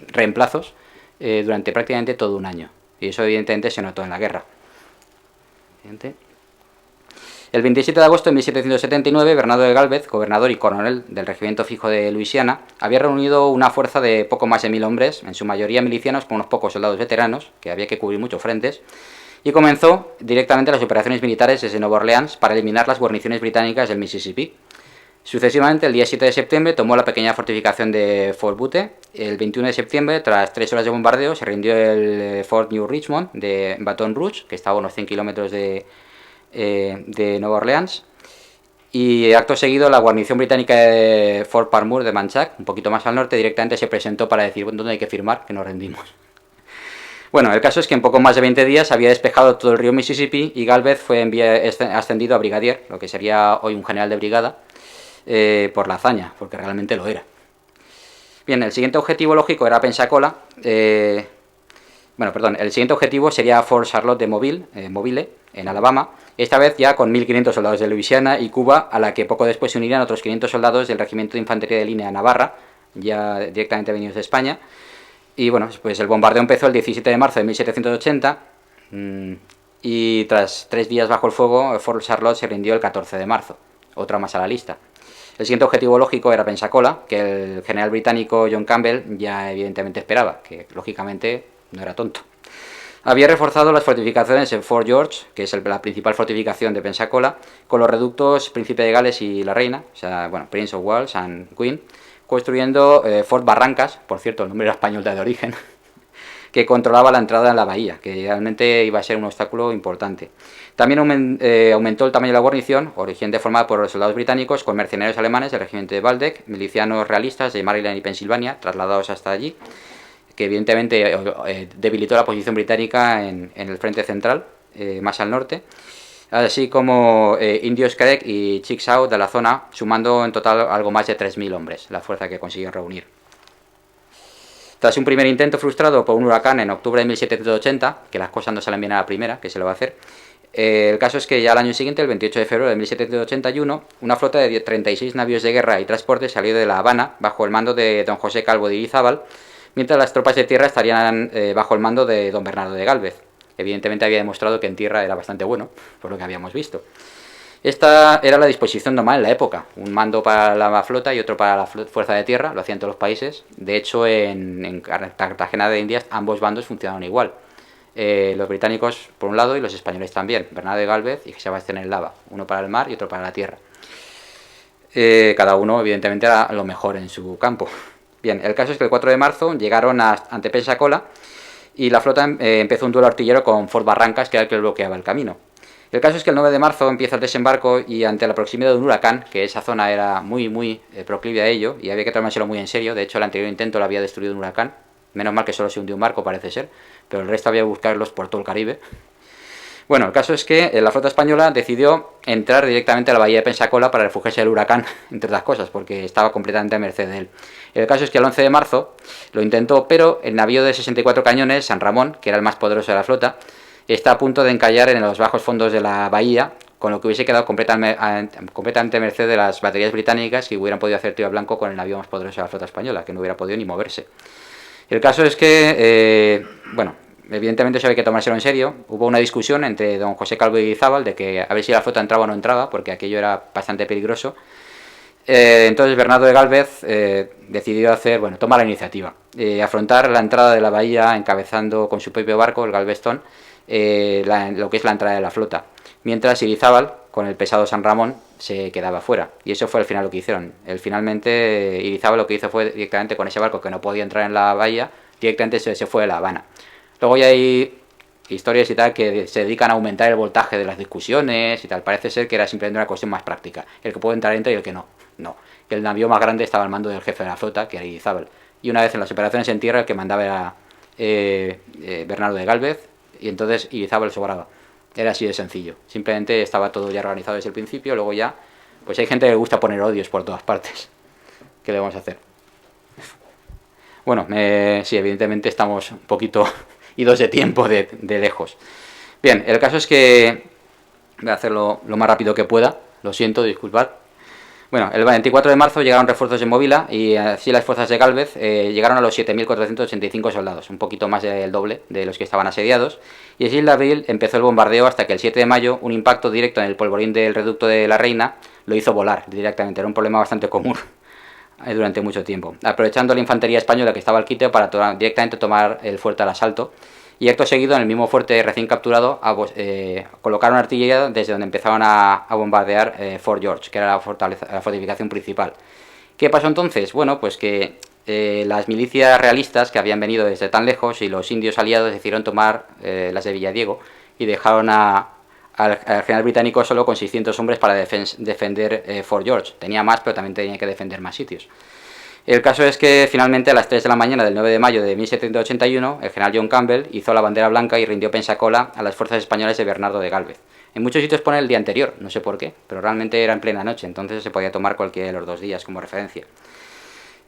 reemplazos durante prácticamente todo un año. Y eso evidentemente se notó en la guerra. El 27 de agosto de 1779, Bernardo de Gálvez, gobernador y coronel del regimiento fijo de Luisiana, había reunido una fuerza de poco más de 1000 hombres, en su mayoría milicianos con unos pocos soldados veteranos, que había que cubrir muchos frentes, y comenzó directamente las operaciones militares desde Nueva Orleans para eliminar las guarniciones británicas del Mississippi. Sucesivamente, el día 7 de septiembre tomó la pequeña fortificación de Fort Butte. El 21 de septiembre, tras 3 horas de bombardeo, se rindió el Fort New Richmond de Baton Rouge, que estaba a unos 100 kilómetros de Nueva Orleans. Y acto seguido, la guarnición británica de Fort Parmoor de Manchac, un poquito más al norte, directamente se presentó para decir dónde hay que firmar, que nos rendimos. Bueno, el caso es que en poco más de 20 días había despejado todo el río Mississippi y Gálvez fue ascendido a brigadier, lo que sería hoy un general de brigada, por la hazaña, porque realmente lo era. Bien, el siguiente objetivo lógico era Pensacola. El siguiente objetivo sería Fort Charlotte de Mobile, en Alabama, esta vez ya con 1500 soldados de Luisiana y Cuba, a la que poco después se unirían otros 500 soldados del Regimiento de Infantería de Línea de Navarra, ya directamente venidos de España. Y bueno, pues el bombardeo empezó el 17 de marzo de 1780 y tras 3 días bajo el fuego, Fort Charlotte se rindió el 14 de marzo, otra más a la lista. El siguiente objetivo lógico era Pensacola, que el general británico John Campbell ya evidentemente esperaba, que lógicamente no era tonto. Había reforzado las fortificaciones en Fort George, que es la principal fortificación de Pensacola, con los reductos Príncipe de Gales y la Reina, o sea, bueno, Prince of Wales and Queen, construyendo Fort Barrancas, por cierto, el nombre era español de origen, que controlaba la entrada en la bahía, que realmente iba a ser un obstáculo importante. También aumentó el tamaño de la guarnición, originalmente formada por los soldados británicos, con mercenarios alemanes del regimiento de Waldeck, milicianos realistas de Maryland y Pensilvania, trasladados hasta allí, que evidentemente debilitó la posición británica en el frente central, más al norte, así como indios Creek y Chickasaw de la zona, sumando en total algo más de 3000 hombres, la fuerza que consiguió reunir. Tras un primer intento frustrado por un huracán en octubre de 1780, que las cosas no salen bien a la primera, que se lo va a hacer, el caso es que ya al año siguiente, el 28 de febrero de 1781, una flota de 36 navíos de guerra y transporte salió de La Habana bajo el mando de don José Calvo de Idizábal, mientras las tropas de tierra estarían bajo el mando de don Bernardo de Gálvez. Evidentemente había demostrado que en tierra era bastante bueno, por lo que habíamos visto. Esta era la disposición normal en la época, un mando para la flota y otro para la fuerza de tierra, lo hacían todos los países. De hecho, en Cartagena de Indias ambos bandos funcionaban igual. Los británicos por un lado y los españoles también, Bernardo de Gálvez y Sebastián Eslava, uno para el mar y otro para la tierra. Cada uno evidentemente era lo mejor en su campo. Bien, el caso es que el 4 de marzo llegaron ante Pensacola y la flota empezó un duelo artillero con Fort Barrancas, que era el que bloqueaba el camino. El caso es que el 9 de marzo empieza el desembarco y ante la proximidad de un huracán, que esa zona era muy proclive a ello y había que tomárselo muy en serio. De hecho, el anterior intento lo había destruido un huracán. Menos mal que solo se hundió un barco, parece ser, pero el resto había que buscarlos por todo el Caribe. Bueno, el caso es que la flota española decidió entrar directamente a la bahía de Pensacola para refugiarse del huracán, entre otras cosas, porque estaba completamente a merced de él. El caso es que el 11 de marzo lo intentó, pero el navío de 64 cañones, San Ramón, que era el más poderoso de la flota, está a punto de encallar en los bajos fondos de la bahía, con lo que hubiese quedado completamente a merced de las baterías británicas que hubieran podido hacer tiro al blanco con el navío más poderoso de la flota española, que no hubiera podido ni moverse. El caso es que, bueno, evidentemente eso había que tomárselo en serio. Hubo una discusión entre don José Calvo y Idizábal de que a ver si la flota entraba o no entraba, porque aquello era bastante peligroso. Entonces Bernardo de Gálvez decidió tomar la iniciativa, afrontar la entrada de la bahía encabezando con su propio barco, el Galveston, lo que es la entrada de la flota, mientras Idizábal, con el pesado San Ramón, se quedaba fuera. Y eso fue al final lo que hicieron. Finalmente Idizábal lo que hizo fue directamente con ese barco que no podía entrar en la bahía, directamente se fue de La Habana. Luego ya hay historias y tal que se dedican a aumentar el voltaje de las discusiones y tal. Parece ser que era simplemente una cuestión más práctica. El que puede entrar entra y el que no. No. Que el navío más grande estaba al mando del jefe de la flota, que era Idizábal. Y una vez en las operaciones en tierra el que mandaba era Bernardo de Gálvez, y entonces Idizábal sobraba. Era así de sencillo. Simplemente estaba todo ya organizado desde el principio. Luego ya, pues hay gente que le gusta poner odios por todas partes. ¿Qué le vamos a hacer? Bueno, sí, evidentemente estamos un poquito idos de tiempo de lejos. Bien, el caso es que voy a hacerlo lo más rápido que pueda. Lo siento, disculpad. Bueno, el 24 de marzo llegaron refuerzos de Movila y así las fuerzas de Gálvez llegaron a los 7.485 soldados, un poquito más del doble de los que estaban asediados. Y el 6 de abril empezó el bombardeo hasta que el 7 de mayo un impacto directo en el polvorín del reducto de la Reina lo hizo volar directamente. Era un problema bastante común durante mucho tiempo, aprovechando la infantería española que estaba al quite para directamente tomar el fuerte al asalto. Y acto seguido, en el mismo fuerte recién capturado, colocaron artillería desde donde empezaron a bombardear Fort George, que era la fortificación principal. ¿Qué pasó entonces? Bueno, pues que las milicias realistas que habían venido desde tan lejos y los indios aliados decidieron tomar las de Villadiego y dejaron al general británico solo con 600 hombres para defender Fort George. Tenía más, pero también tenía que defender más sitios. El caso es que finalmente a las 3 de la mañana del 9 de mayo de 1781 el general John Campbell hizo la bandera blanca y rindió Pensacola a las fuerzas españolas de Bernardo de Gálvez. En muchos sitios pone el día anterior, no sé por qué, pero realmente era en plena noche, entonces se podía tomar cualquiera de los 2 días como referencia.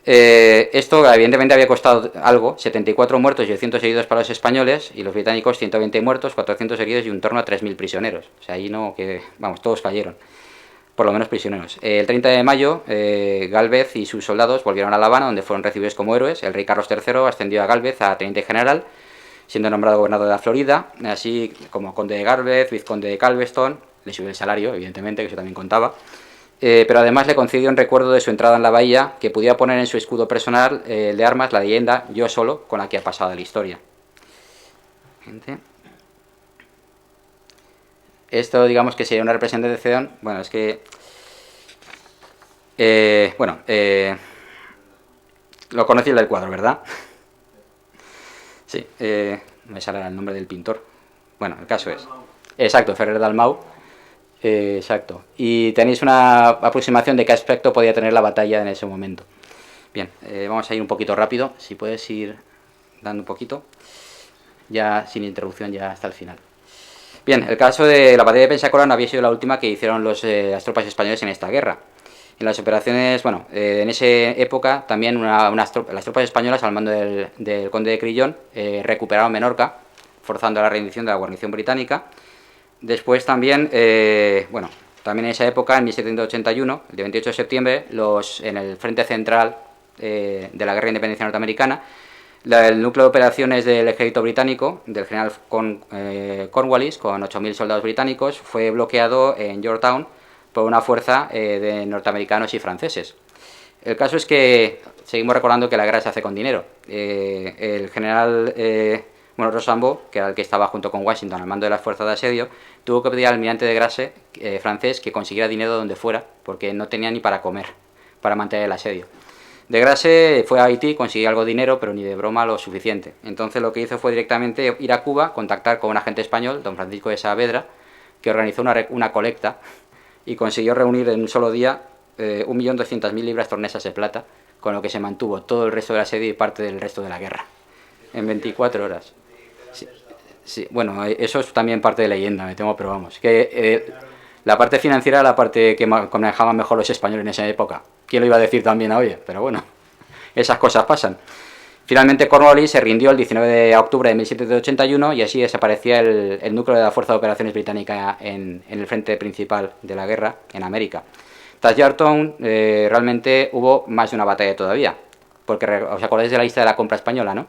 Esto evidentemente había costado algo, 74 muertos y 800 heridos para los españoles, y los británicos 120 muertos, 400 heridos y un torno a 3.000 prisioneros. O sea, ahí no, todos cayeron. Por lo menos prisioneros. El 30 de mayo, Gálvez y sus soldados volvieron a La Habana, donde fueron recibidos como héroes. El rey Carlos III ascendió a Gálvez a teniente general, siendo nombrado gobernador de la Florida, así como conde de Gálvez, vizconde de Galveston. Le subió el salario, evidentemente, que eso también contaba. Pero además le concedió en recuerdo de su entrada en la bahía, que podía poner en su escudo personal de armas la leyenda "Yo solo", con la que ha pasado la historia. Esto, digamos que sería una representación. Bueno, es que lo conocéis del cuadro, ¿verdad? Sí, me sale el nombre del pintor. Bueno, el caso es, exacto, Ferrer Dalmau, exacto. Y tenéis una aproximación de qué aspecto podía tener la batalla en ese momento. Bien, vamos a ir un poquito rápido, si puedes ir dando un poquito, ya sin interrupción, ya hasta el final. Bien, el caso de la batalla de Pensacola no había sido la última que hicieron las tropas españolas en esta guerra. En las operaciones, bueno, en esa época también las tropas españolas al mando del conde de Crillon recuperaron Menorca, forzando la rendición de la guarnición británica. Después también, bueno, también en esa época, en 1781, el 28 de septiembre, en el frente central de la Guerra de Independencia Norteamericana, el núcleo de operaciones del ejército británico, del general Cornwallis, con 8.000 soldados británicos, fue bloqueado en Yorktown por una fuerza de norteamericanos y franceses. El caso es que seguimos recordando que la guerra se hace con dinero. El general Rochambeau, que era el que estaba junto con Washington al mando de las fuerzas de asedio, tuvo que pedir al almirante de Grasse francés que consiguiera dinero donde fuera, porque no tenía ni para comer, para mantener el asedio. De Grasse fue a Haití, consiguió algo de dinero, pero ni de broma lo suficiente. Entonces lo que hizo fue directamente ir a Cuba, contactar con un agente español, don Francisco de Saavedra, que organizó una colecta y consiguió reunir en un solo día 1.200.000 libras tornesas de plata, con lo que se mantuvo todo el resto del asedio y parte del resto de la guerra, en 24 horas. Sí, sí, bueno, eso es también parte de leyenda, me temo, pero vamos, que la parte financiera era la parte que manejaban mejor los españoles en esa época. ¿Quién lo iba a decir también hoy? Pero bueno, esas cosas pasan. Finalmente Cornwallis se rindió el 19 de octubre de 1781 y así desaparecía el núcleo de la Fuerza de Operaciones Británica en el frente principal de la guerra en América. Tras Yorktown realmente hubo más de una batalla todavía, porque os acordáis de la lista de la compra española, ¿no?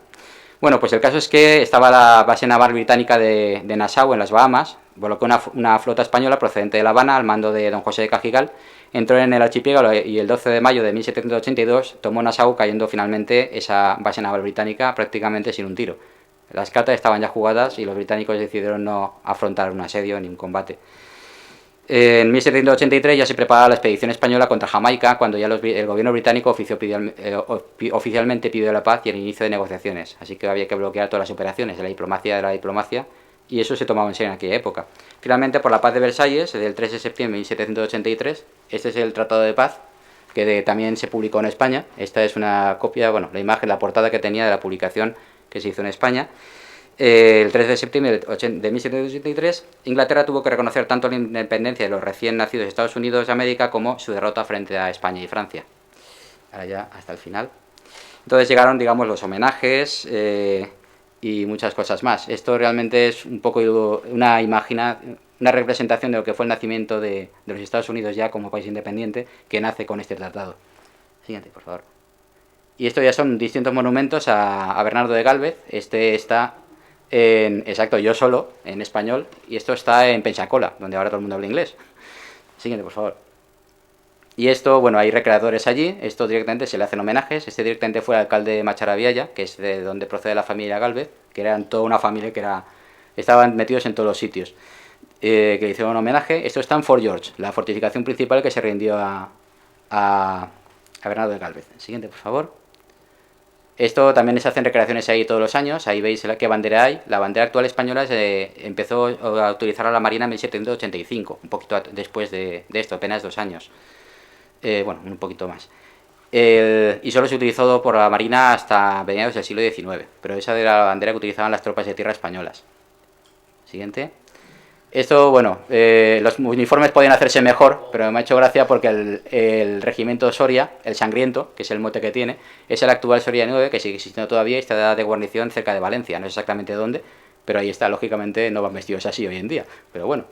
Bueno, pues el caso es que estaba la base naval británica de Nassau en las Bahamas, por lo que una flota española procedente de La Habana al mando de don José de Cajigal entró en el archipiélago y el 12 de mayo de 1782 tomó Nassau, cayendo finalmente esa base naval británica prácticamente sin un tiro. Las cartas estaban ya jugadas y los británicos decidieron no afrontar un asedio ni un combate. En 1783 ya se preparaba la expedición española contra Jamaica, cuando ya el gobierno británico oficialmente pidió la paz y el inicio de negociaciones, así que había que bloquear todas las operaciones de la diplomacia, y eso se tomaba en serio en aquella época. Finalmente, por la paz de Versalles, del 3 de septiembre de 1783, este es el Tratado de Paz, que también se publicó en España. Esta es una copia, bueno, la imagen, la portada que tenía de la publicación que se hizo en España. El 3 de septiembre de 1783, Inglaterra tuvo que reconocer tanto la independencia de los recién nacidos Estados Unidos de América como su derrota frente a España y Francia. Ahora ya hasta el final. Entonces llegaron, digamos, los homenajes y muchas cosas más. Esto realmente es un poco una representación de lo que fue el nacimiento de los Estados Unidos ya como país independiente, que nace con este tratado. Siguiente, por favor. Y esto ya son distintos monumentos a Bernardo de Gálvez. Este está exacto, yo solo, en español, y esto está en Pensacola, donde ahora todo el mundo habla inglés. Siguiente, por favor. Y esto, bueno, hay recreadores allí, esto directamente se le hacen homenajes. Este directamente fue el alcalde de Macharabiaya, que es de donde procede la familia Gálvez, que eran toda una familia que estaban metidos en todos los sitios, que le hicieron un homenaje. Esto está en Fort George, la fortificación principal que se rindió a Bernardo de Gálvez. Siguiente, por favor. Esto también se hacen recreaciones ahí todos los años. Ahí veis qué bandera hay. La bandera actual española se empezó a utilizar a la Marina en 1785, un poquito después de esto, apenas 2 años. Bueno, un poquito más. Y solo se utilizó por la Marina hasta mediados del siglo XIX, pero esa era la bandera que utilizaban las tropas de tierra españolas. Siguiente. Esto, bueno, los uniformes podían hacerse mejor, pero me ha hecho gracia porque el regimiento Soria, el Sangriento, que es el mote que tiene, es el actual Soria 9, que sigue existiendo todavía y está de guarnición cerca de Valencia. No sé exactamente dónde, pero ahí está. Lógicamente no van vestidos así hoy en día, pero bueno.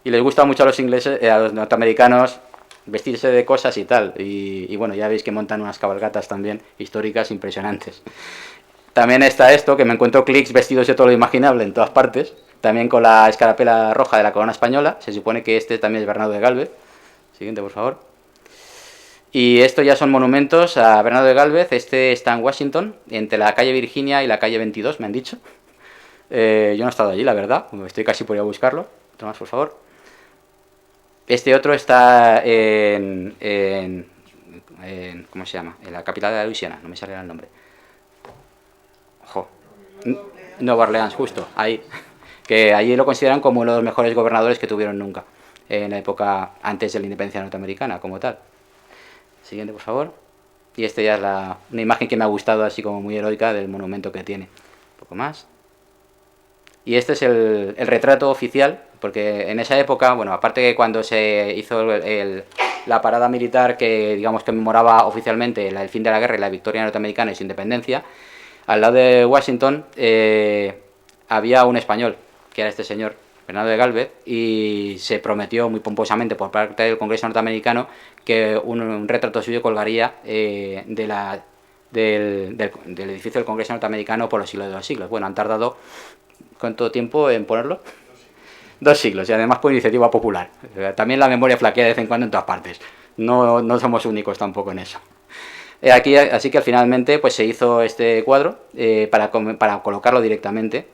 Y les gusta mucho a los ingleses, a los norteamericanos, vestirse de cosas y tal. Y bueno, ya veis que montan unas cabalgatas también históricas impresionantes. También está esto, que me encuentro clics vestidos de todo lo imaginable en todas partes. También con la escarapela roja de la corona española. Se supone que este también es Bernardo de Gálvez. Siguiente, por favor. Y esto ya son monumentos a Bernardo de Gálvez. Este está en Washington, entre la calle Virginia y la calle 22, me han dicho. Yo no he estado allí, la verdad. Estoy casi por ir a buscarlo. Otro más, por favor. Este otro está ¿cómo se llama? En la capital de la Luisiana. No me sale el nombre. Ojo. Nueva Orleans, justo. Ahí. Que allí lo consideran como uno de los mejores gobernadores que tuvieron nunca, en la época antes de la independencia norteamericana, como tal. Siguiente, por favor. Y esta ya es una imagen que me ha gustado, así como muy heroica, del monumento que tiene. Un poco más. Y este es el retrato oficial, porque en esa época, bueno, aparte que cuando se hizo la parada militar que, digamos, que memoraba oficialmente el fin de la guerra y la victoria norteamericana y su independencia, al lado de Washington había un español, que era este señor, Bernardo de Gálvez, y se prometió muy pomposamente por parte del Congreso norteamericano que un retrato suyo colgaría del edificio del Congreso norteamericano por los siglos de los siglos. Bueno, han tardado ¿cuánto tiempo en ponerlo? 2 siglos, y además por iniciativa popular. También la memoria flaquea de vez en cuando en todas partes. No somos únicos tampoco en eso. Así que finalmente pues se hizo este cuadro para colocarlo directamente.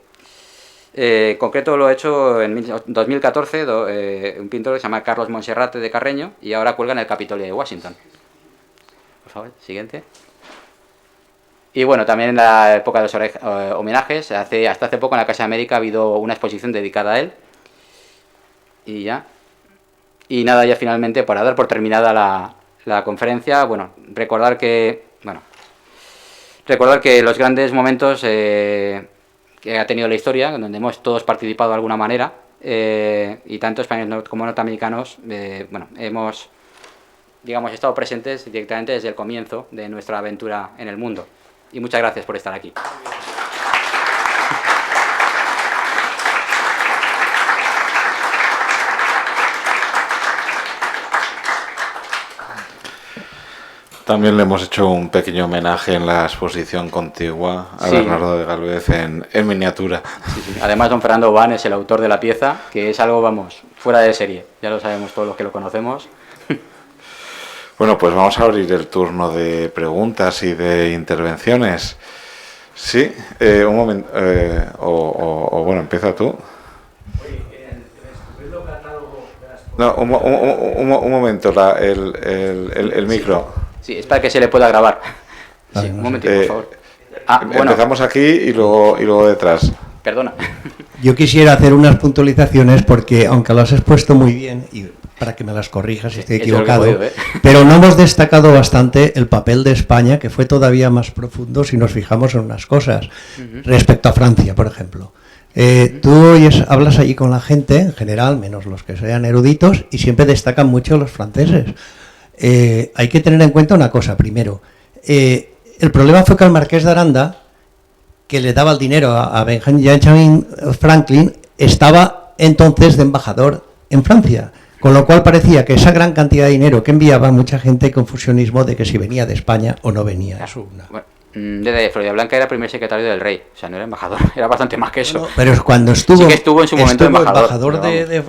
En concreto lo he hecho en 2014, un pintor que se llama Carlos Monserrate de Carreño, y ahora cuelga en el Capitolio de Washington. Por favor, siguiente. Y bueno, también en la época de los homenajes, hasta hace poco en la Casa de América ha habido una exposición dedicada a él. Y ya. Y nada, ya finalmente, para dar por terminada la conferencia, bueno, recordar que los grandes momentos que ha tenido la historia, donde hemos todos participado de alguna manera, y tanto españoles como norteamericanos, hemos, digamos, estado presentes directamente desde el comienzo de nuestra aventura en el mundo. Y muchas gracias por estar aquí. También le hemos hecho un pequeño homenaje en la exposición contigua a Bernardo de Gálvez en miniatura. Sí. Además, don Fernando Oban es el autor de la pieza, que es algo, fuera de serie. Ya lo sabemos todos los que lo conocemos. Bueno, pues vamos a abrir el turno de preguntas y de intervenciones. Sí, un momento, bueno, empieza tú. No, un momento, el micro. Sí, es para que se le pueda grabar. Sí, un momentito, por favor. Empezamos aquí y luego detrás. Perdona. Yo quisiera hacer unas puntualizaciones porque, aunque lo has expuesto muy bien, y para que me las corrijas si estoy equivocado, pero no hemos destacado bastante el papel de España, que fue todavía más profundo si nos fijamos en unas cosas, respecto a Francia, por ejemplo. Tú hablas allí con la gente, en general, menos los que sean eruditos, y siempre destacan mucho los franceses. Hay que tener en cuenta una cosa, primero. El problema fue que el marqués de Aranda, que le daba el dinero a Benjamin Franklin, estaba entonces de embajador en Francia, con lo cual parecía que esa gran cantidad de dinero que enviaba, mucha gente confusionismo de que si venía de España o no venía. Eso de Florida Blanca era primer secretario del rey, o sea, no era embajador, era bastante más que eso. No, pero cuando estuvo... Sí que estuvo en su momento embajador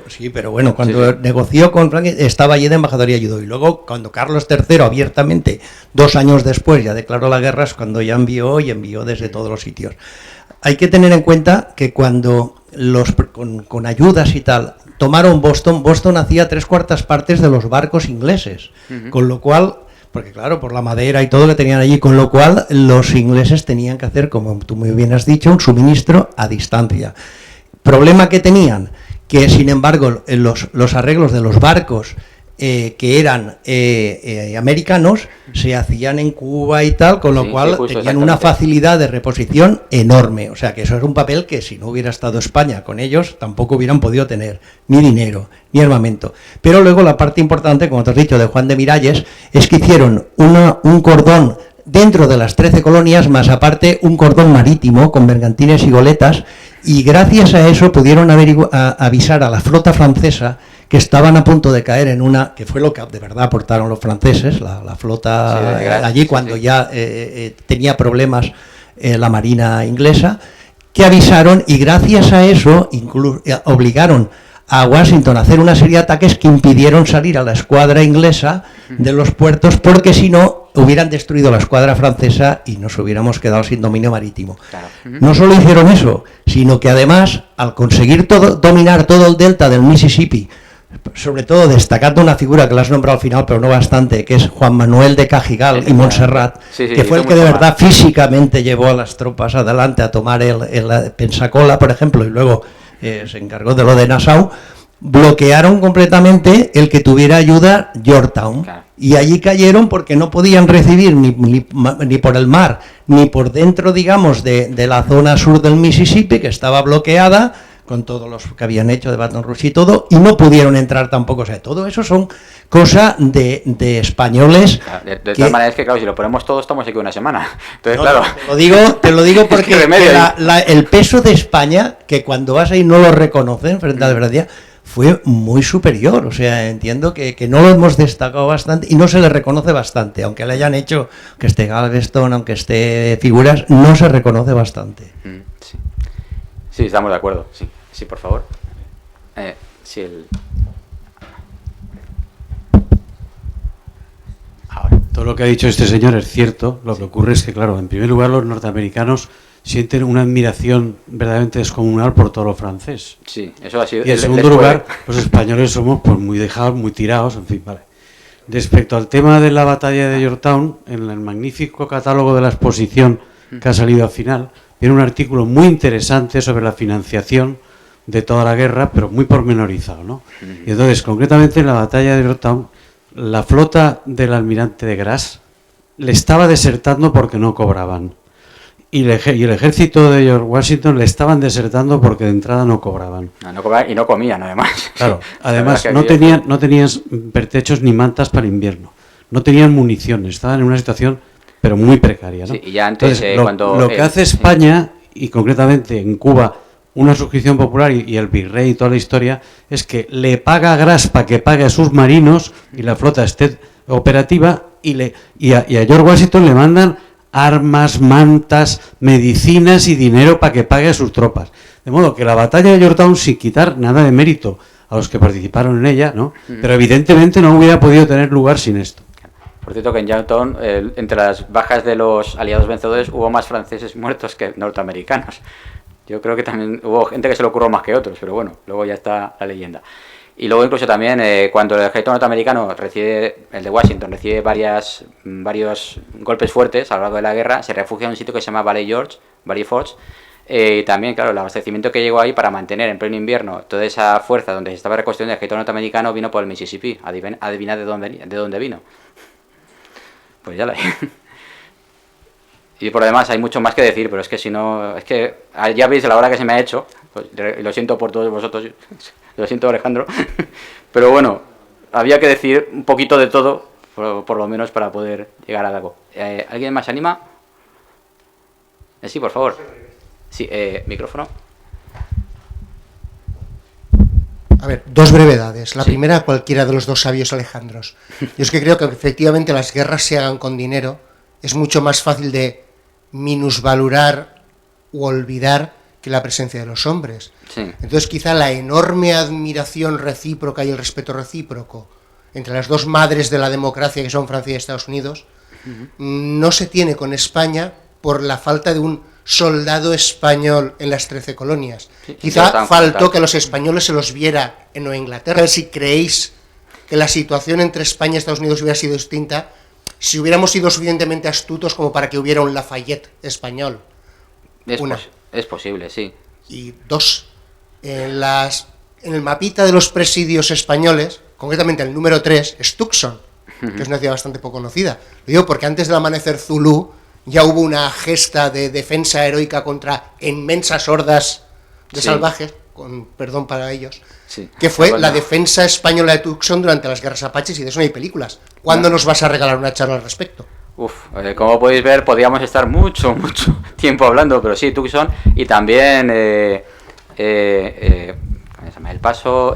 sí, pero bueno, cuando negoció con Franklin, estaba allí de embajador y ayudó. Y luego, cuando Carlos III abiertamente, 2 años después, ya declaró la guerra, es cuando ya envió desde todos los sitios. Hay que tener en cuenta que cuando con ayudas y tal, tomaron Boston hacía 3/4 partes de los barcos ingleses, con lo cual... Porque claro, por la madera y todo que tenían allí, con lo cual los ingleses tenían que hacer, como tú muy bien has dicho, un suministro a distancia. Problema que tenían, que sin embargo los arreglos de los barcos que eran americanos se hacían en Cuba y tal, con lo cual tenían una facilidad de reposición enorme. O sea que eso es un papel que si no hubiera estado España con ellos tampoco hubieran podido tener ni dinero ni armamento. Pero luego la parte importante, como te has dicho, de Juan de Miralles, es que hicieron un cordón dentro de las 13 colonias, más aparte un cordón marítimo con bergantines y goletas, y gracias a eso pudieron avisar a la flota francesa que estaban a punto de caer en una, que fue lo que de verdad aportaron los franceses, la flota allí cuando ya tenía problemas la marina inglesa, que avisaron, y gracias a eso obligaron a Washington a hacer una serie de ataques que impidieron salir a la escuadra inglesa de los puertos, porque si no hubieran destruido la escuadra francesa y nos hubiéramos quedado sin dominio marítimo. Claro. No solo hicieron eso, sino que además, al conseguir dominar todo el delta del Mississippi, sobre todo destacando una figura que la has nombrado al final, pero no bastante, que es Juan Manuel de Cajigal y Montserrat, que fue el que de verdad físicamente llevó a las tropas adelante a tomar el Pensacola, por ejemplo, y luego se encargó de lo de Nassau. Bloquearon completamente el que tuviera ayuda Yorktown, y allí cayeron porque no podían recibir ni por el mar, ni por dentro, digamos, de la zona sur del Mississippi, que estaba bloqueada, con todos los que habían hecho de Baton Rouge y todo, y no pudieron entrar tampoco. O sea, todo eso son cosas de españoles. De todas maneras, es que claro, si lo ponemos todo, estamos aquí una semana. Entonces, no, claro. Te lo digo porque el peso de España, que cuando vas ahí no lo reconocen frente a la verdad, fue muy superior. O sea, entiendo que no lo hemos destacado bastante y no se le reconoce bastante. Aunque le hayan hecho, que esté Galveston, aunque esté figuras, no se reconoce bastante. Sí, sí, estamos de acuerdo. Sí, sí, por favor. Sí, Ahora, todo lo que ha dicho este señor es cierto. Lo que ocurre es que, claro, en primer lugar los norteamericanos sienten una admiración verdaderamente descomunal por todo lo francés. Sí, eso ha sido. Y en segundo lugar, los españoles somos pues muy dejados, muy tirados, en fin, vale. Respecto al tema de la batalla de Yorktown, en el magnífico catálogo de la exposición que ha salido al final, viene un artículo muy interesante sobre la financiación de toda la guerra, pero muy pormenorizado, ¿no? Y entonces, concretamente en la batalla de Yorktown, la flota del almirante de Grasse le estaba desertando porque no cobraban. Y el ejército de George Washington le estaban desertando porque de entrada no cobraban. No cobraban y no comían, además. Claro, además no tenían pertrechos ni mantas para invierno. No tenían municiones, estaban en una situación pero muy precaria, ¿no? Sí, y ya antes, entonces, lo que hace España, y concretamente en Cuba, una suscripción popular y el virrey y toda la historia, es que le paga a Grasse para que pague a sus marinos y la flota esté operativa, y a George Washington le mandan armas, mantas, medicinas y dinero para que pague a sus tropas. De modo que la batalla de Yorktown, sin quitar nada de mérito a los que participaron en ella, ¿no? Pero evidentemente no hubiera podido tener lugar sin esto. Por cierto, que en Yorktown, entre las bajas de los aliados vencedores, hubo más franceses muertos que norteamericanos. Yo creo que también hubo gente que se lo ocurrió más que otros, pero bueno, luego ya está la leyenda. Y luego incluso también cuando el ejército norteamericano recibe, el de Washington, recibe varios golpes fuertes a lo largo de la guerra, se refugia en un sitio que se llama Valley Forge. También, claro, el abastecimiento que llegó ahí para mantener en pleno invierno toda esa fuerza donde se estaba reconstruyendo el ejército norteamericano vino por el Mississippi. Adivina de dónde vino. Pues ya la... Y por lo demás hay mucho más que decir, pero es que si no... Es que ya veis la hora que se me ha hecho. Pues, lo siento por todos vosotros. Lo siento, Alejandro. Pero bueno, había que decir un poquito de todo, por lo menos para poder llegar a algo. ¿Alguien más se anima? Sí, por favor. Sí, micrófono. A ver, dos brevedades. La primera, cualquiera de los dos sabios Alejandros. Yo es que creo que efectivamente las guerras se hagan con dinero. Es mucho más fácil de minusvalorar u olvidar que la presencia de los hombres. Sí. Entonces quizá la enorme admiración recíproca y el respeto recíproco entre las dos madres de la democracia que son Francia y Estados Unidos no se tiene con España por la falta de un soldado español en las 13 colonias. Sí, quizá faltó que los españoles se los viera en Nueva Inglaterra. Si creéis que la situación entre España y Estados Unidos hubiera sido distinta, si hubiéramos sido suficientemente astutos como para que hubiera un Lafayette español. Es posible, sí. Y dos, en el mapita de los presidios españoles, concretamente el número 3, es Tucson, que es una ciudad bastante poco conocida. Lo digo porque antes del amanecer Zulú ya hubo una gesta de defensa heroica contra inmensas hordas de salvajes, con perdón para ellos, que fue la defensa española de Tucson durante las guerras apaches, y de eso no hay películas. ¿Cuándo nos vas a regalar una charla al respecto? Como podéis ver, podríamos estar mucho tiempo hablando, pero sí, Tucson, y también El Paso,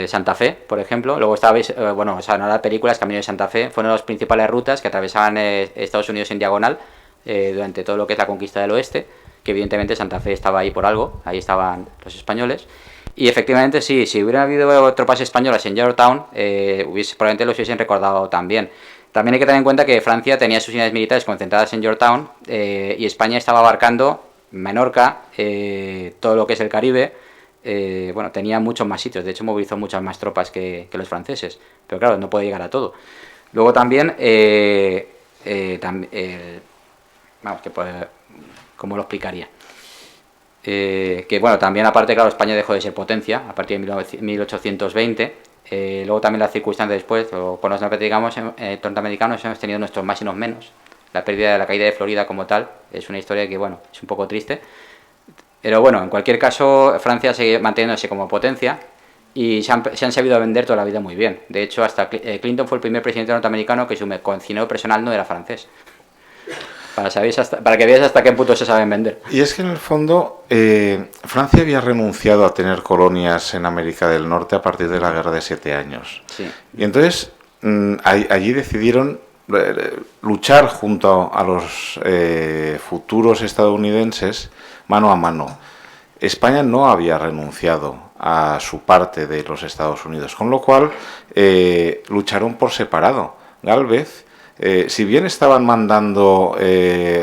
Santa Fe, por ejemplo. Luego no las películas, Camino de Santa Fe, fueron las principales rutas que atravesaban Estados Unidos en diagonal durante todo lo que es la conquista del oeste, que evidentemente Santa Fe estaba ahí por algo, ahí estaban los españoles. Y efectivamente sí, si hubiera habido tropas españolas en Yorktown, probablemente los hubiesen recordado también. También hay que tener en cuenta que Francia tenía sus unidades militares concentradas en Yorktown y España estaba abarcando Menorca, todo lo que es el Caribe. Tenía muchos más sitios, de hecho movilizó muchas más tropas que los franceses, pero claro, no puede llegar a todo. Luego también, ¿cómo lo explicaría? También aparte, claro, España dejó de ser potencia a partir de 1820. Luego también las circunstancias después, con los norteamericanos hemos tenido nuestros más y los menos. La caída de Florida como tal es una historia que, es un poco triste. Pero bueno, en cualquier caso, Francia sigue manteniéndose como potencia y se han sabido vender toda la vida muy bien. De hecho, hasta Clinton fue el primer presidente norteamericano que su cocinero personal no era francés. Para que veáis hasta qué punto se saben vender. Y es que en el fondo Francia había renunciado a tener colonias en América del Norte a partir de la Guerra de 7 años. Sí. Y entonces allí decidieron luchar junto a los futuros estadounidenses mano a mano. España no había renunciado a su parte de los Estados Unidos, con lo cual lucharon por separado. Gálvez, si bien estaban mandando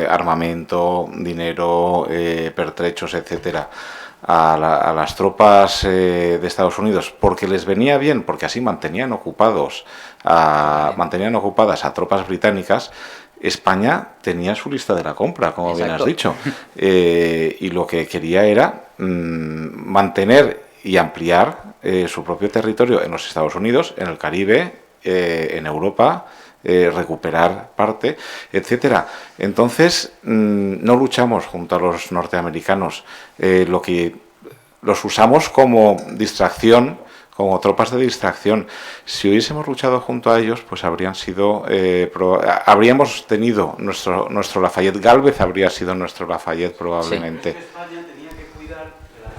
armamento, dinero, pertrechos, etcétera, a las tropas de Estados Unidos, porque les venía bien, porque así mantenían ocupadas a tropas británicas, España tenía su lista de la compra, como bien has dicho, y lo que quería era mantener y ampliar su propio territorio en los Estados Unidos, en el Caribe, en Europa, recuperar parte, etcétera. Entonces no luchamos junto a los norteamericanos, los usamos como distracción, como tropas de distracción. Si hubiésemos luchado junto a ellos, pues habríamos tenido nuestro Lafayette. Gálvez habría sido nuestro Lafayette probablemente. Sí. España tenía que cuidar de las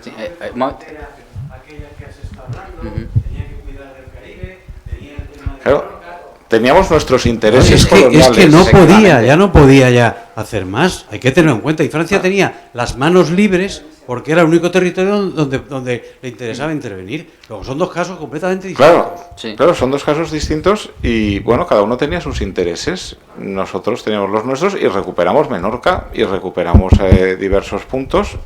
Sí, aquella que has estado hablando, tenía que cuidar del Caribe, tenía el tema de Claro, teníamos nuestros intereses es coloniales. que no podía ya hacer más, hay que tenerlo en cuenta. Y Francia tenía las manos libres porque era el único territorio donde le interesaba intervenir. Luego son dos casos completamente distintos. Claro, son dos casos distintos y bueno, cada uno tenía sus intereses. Nosotros teníamos los nuestros y recuperamos Menorca y recuperamos diversos puntos.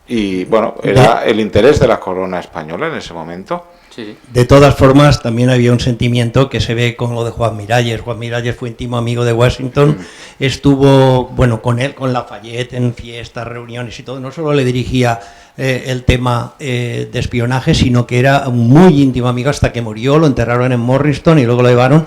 Y bueno, era el interés de la corona española en ese momento. Sí. De todas formas, también había un sentimiento que se ve con lo de Juan Miralles. Juan Miralles fue íntimo amigo de Washington, estuvo con él, con Lafayette, en fiestas, reuniones y todo. No solo le dirigía el tema de espionaje, sino que era muy íntimo amigo hasta que murió, lo enterraron en Morristown y luego lo llevaron.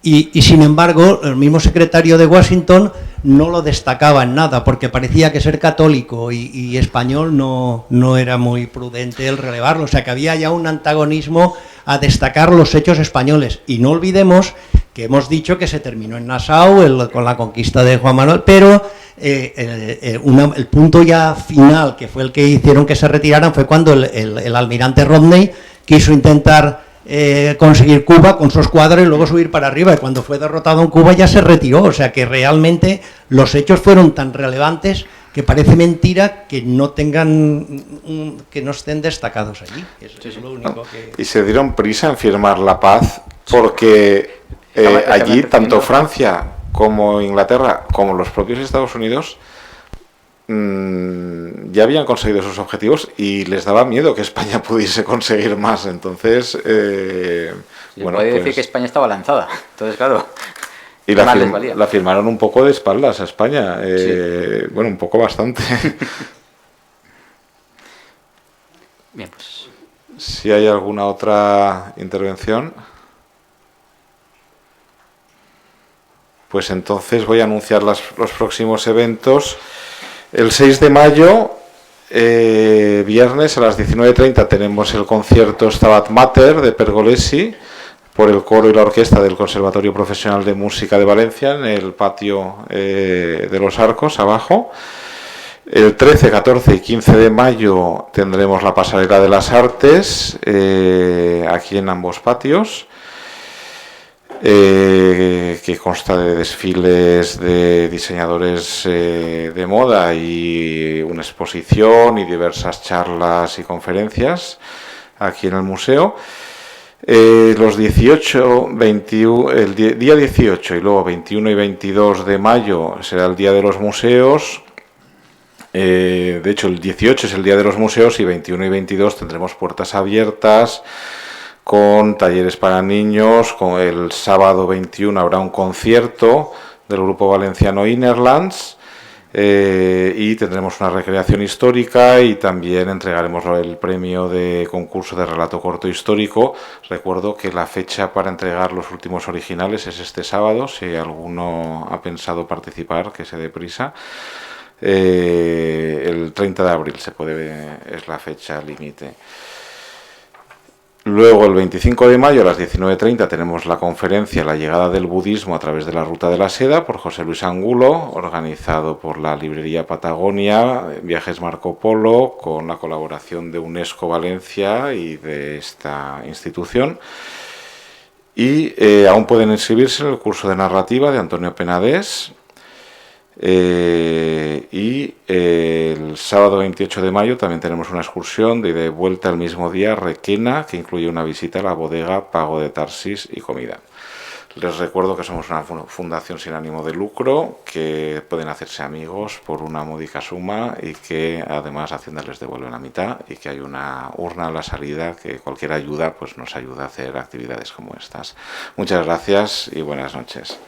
Y sin embargo, el mismo secretario de Washington no lo destacaba en nada, porque parecía que ser católico y español no era muy prudente el relevarlo. O sea, que había ya un antagonismo a destacar los hechos españoles. Y no olvidemos que hemos dicho que se terminó en Nassau con la conquista de Juan Manuel, pero el punto ya final, que fue el que hicieron que se retiraran, fue cuando el almirante Rodney quiso intentar conseguir Cuba con su escuadra y luego subir para arriba, y cuando fue derrotado en Cuba ya se retiró. O sea que realmente los hechos fueron tan relevantes que parece mentira que no estén destacados allí. Eso es lo único que... Y se dieron prisa en firmar la paz porque allí tanto Francia como Inglaterra como los propios Estados Unidos ya habían conseguido sus objetivos y les daba miedo que España pudiese conseguir más. Entonces puede decir que España estaba lanzada. Entonces, claro, y la firmaron un poco de espaldas a España. Bueno, un poco bastante. Bien, pues si hay alguna otra intervención, pues entonces voy a anunciar los próximos eventos. El 6 de mayo, viernes a las 19:30, tenemos el concierto Stabat Mater de Pergolesi por el coro y la orquesta del Conservatorio Profesional de Música de Valencia en el patio de los Arcos, abajo. El 13, 14 y 15 de mayo tendremos la Pasarela de las Artes aquí en ambos patios. Que consta de desfiles de diseñadores de moda y una exposición y diversas charlas y conferencias aquí en el museo. Los 18, 21, día 18 y luego 21 y 22 de mayo será el Día de los Museos. De hecho, el 18 es el Día de los Museos y 21 y 22 tendremos puertas abiertas con talleres para niños. Con el sábado 21 habrá un concierto del grupo valenciano Innerlands y tendremos una recreación histórica y también entregaremos el premio de concurso de relato corto histórico. Recuerdo que la fecha para entregar los últimos originales es este sábado. Si alguno ha pensado participar, que se dé prisa. el 30 de abril es la fecha límite. Luego, el 25 de mayo a las 19:30 tenemos la conferencia La llegada del budismo a través de la Ruta de la Seda por José Luis Angulo, organizado por la librería Patagonia, Viajes Marco Polo, con la colaboración de UNESCO Valencia y de esta institución. Y aún pueden inscribirse en el curso de narrativa de Antonio Penades. Y el sábado 28 de mayo también tenemos una excursión de ida y vuelta el mismo día a Requena, que incluye una visita a la bodega Pago de Tarsis y comida. Les recuerdo que somos una fundación sin ánimo de lucro, que pueden hacerse amigos por una módica suma y que además Hacienda les devuelve la mitad, y que hay una urna a la salida que cualquier ayuda pues nos ayuda a hacer actividades como estas. Muchas gracias y buenas noches.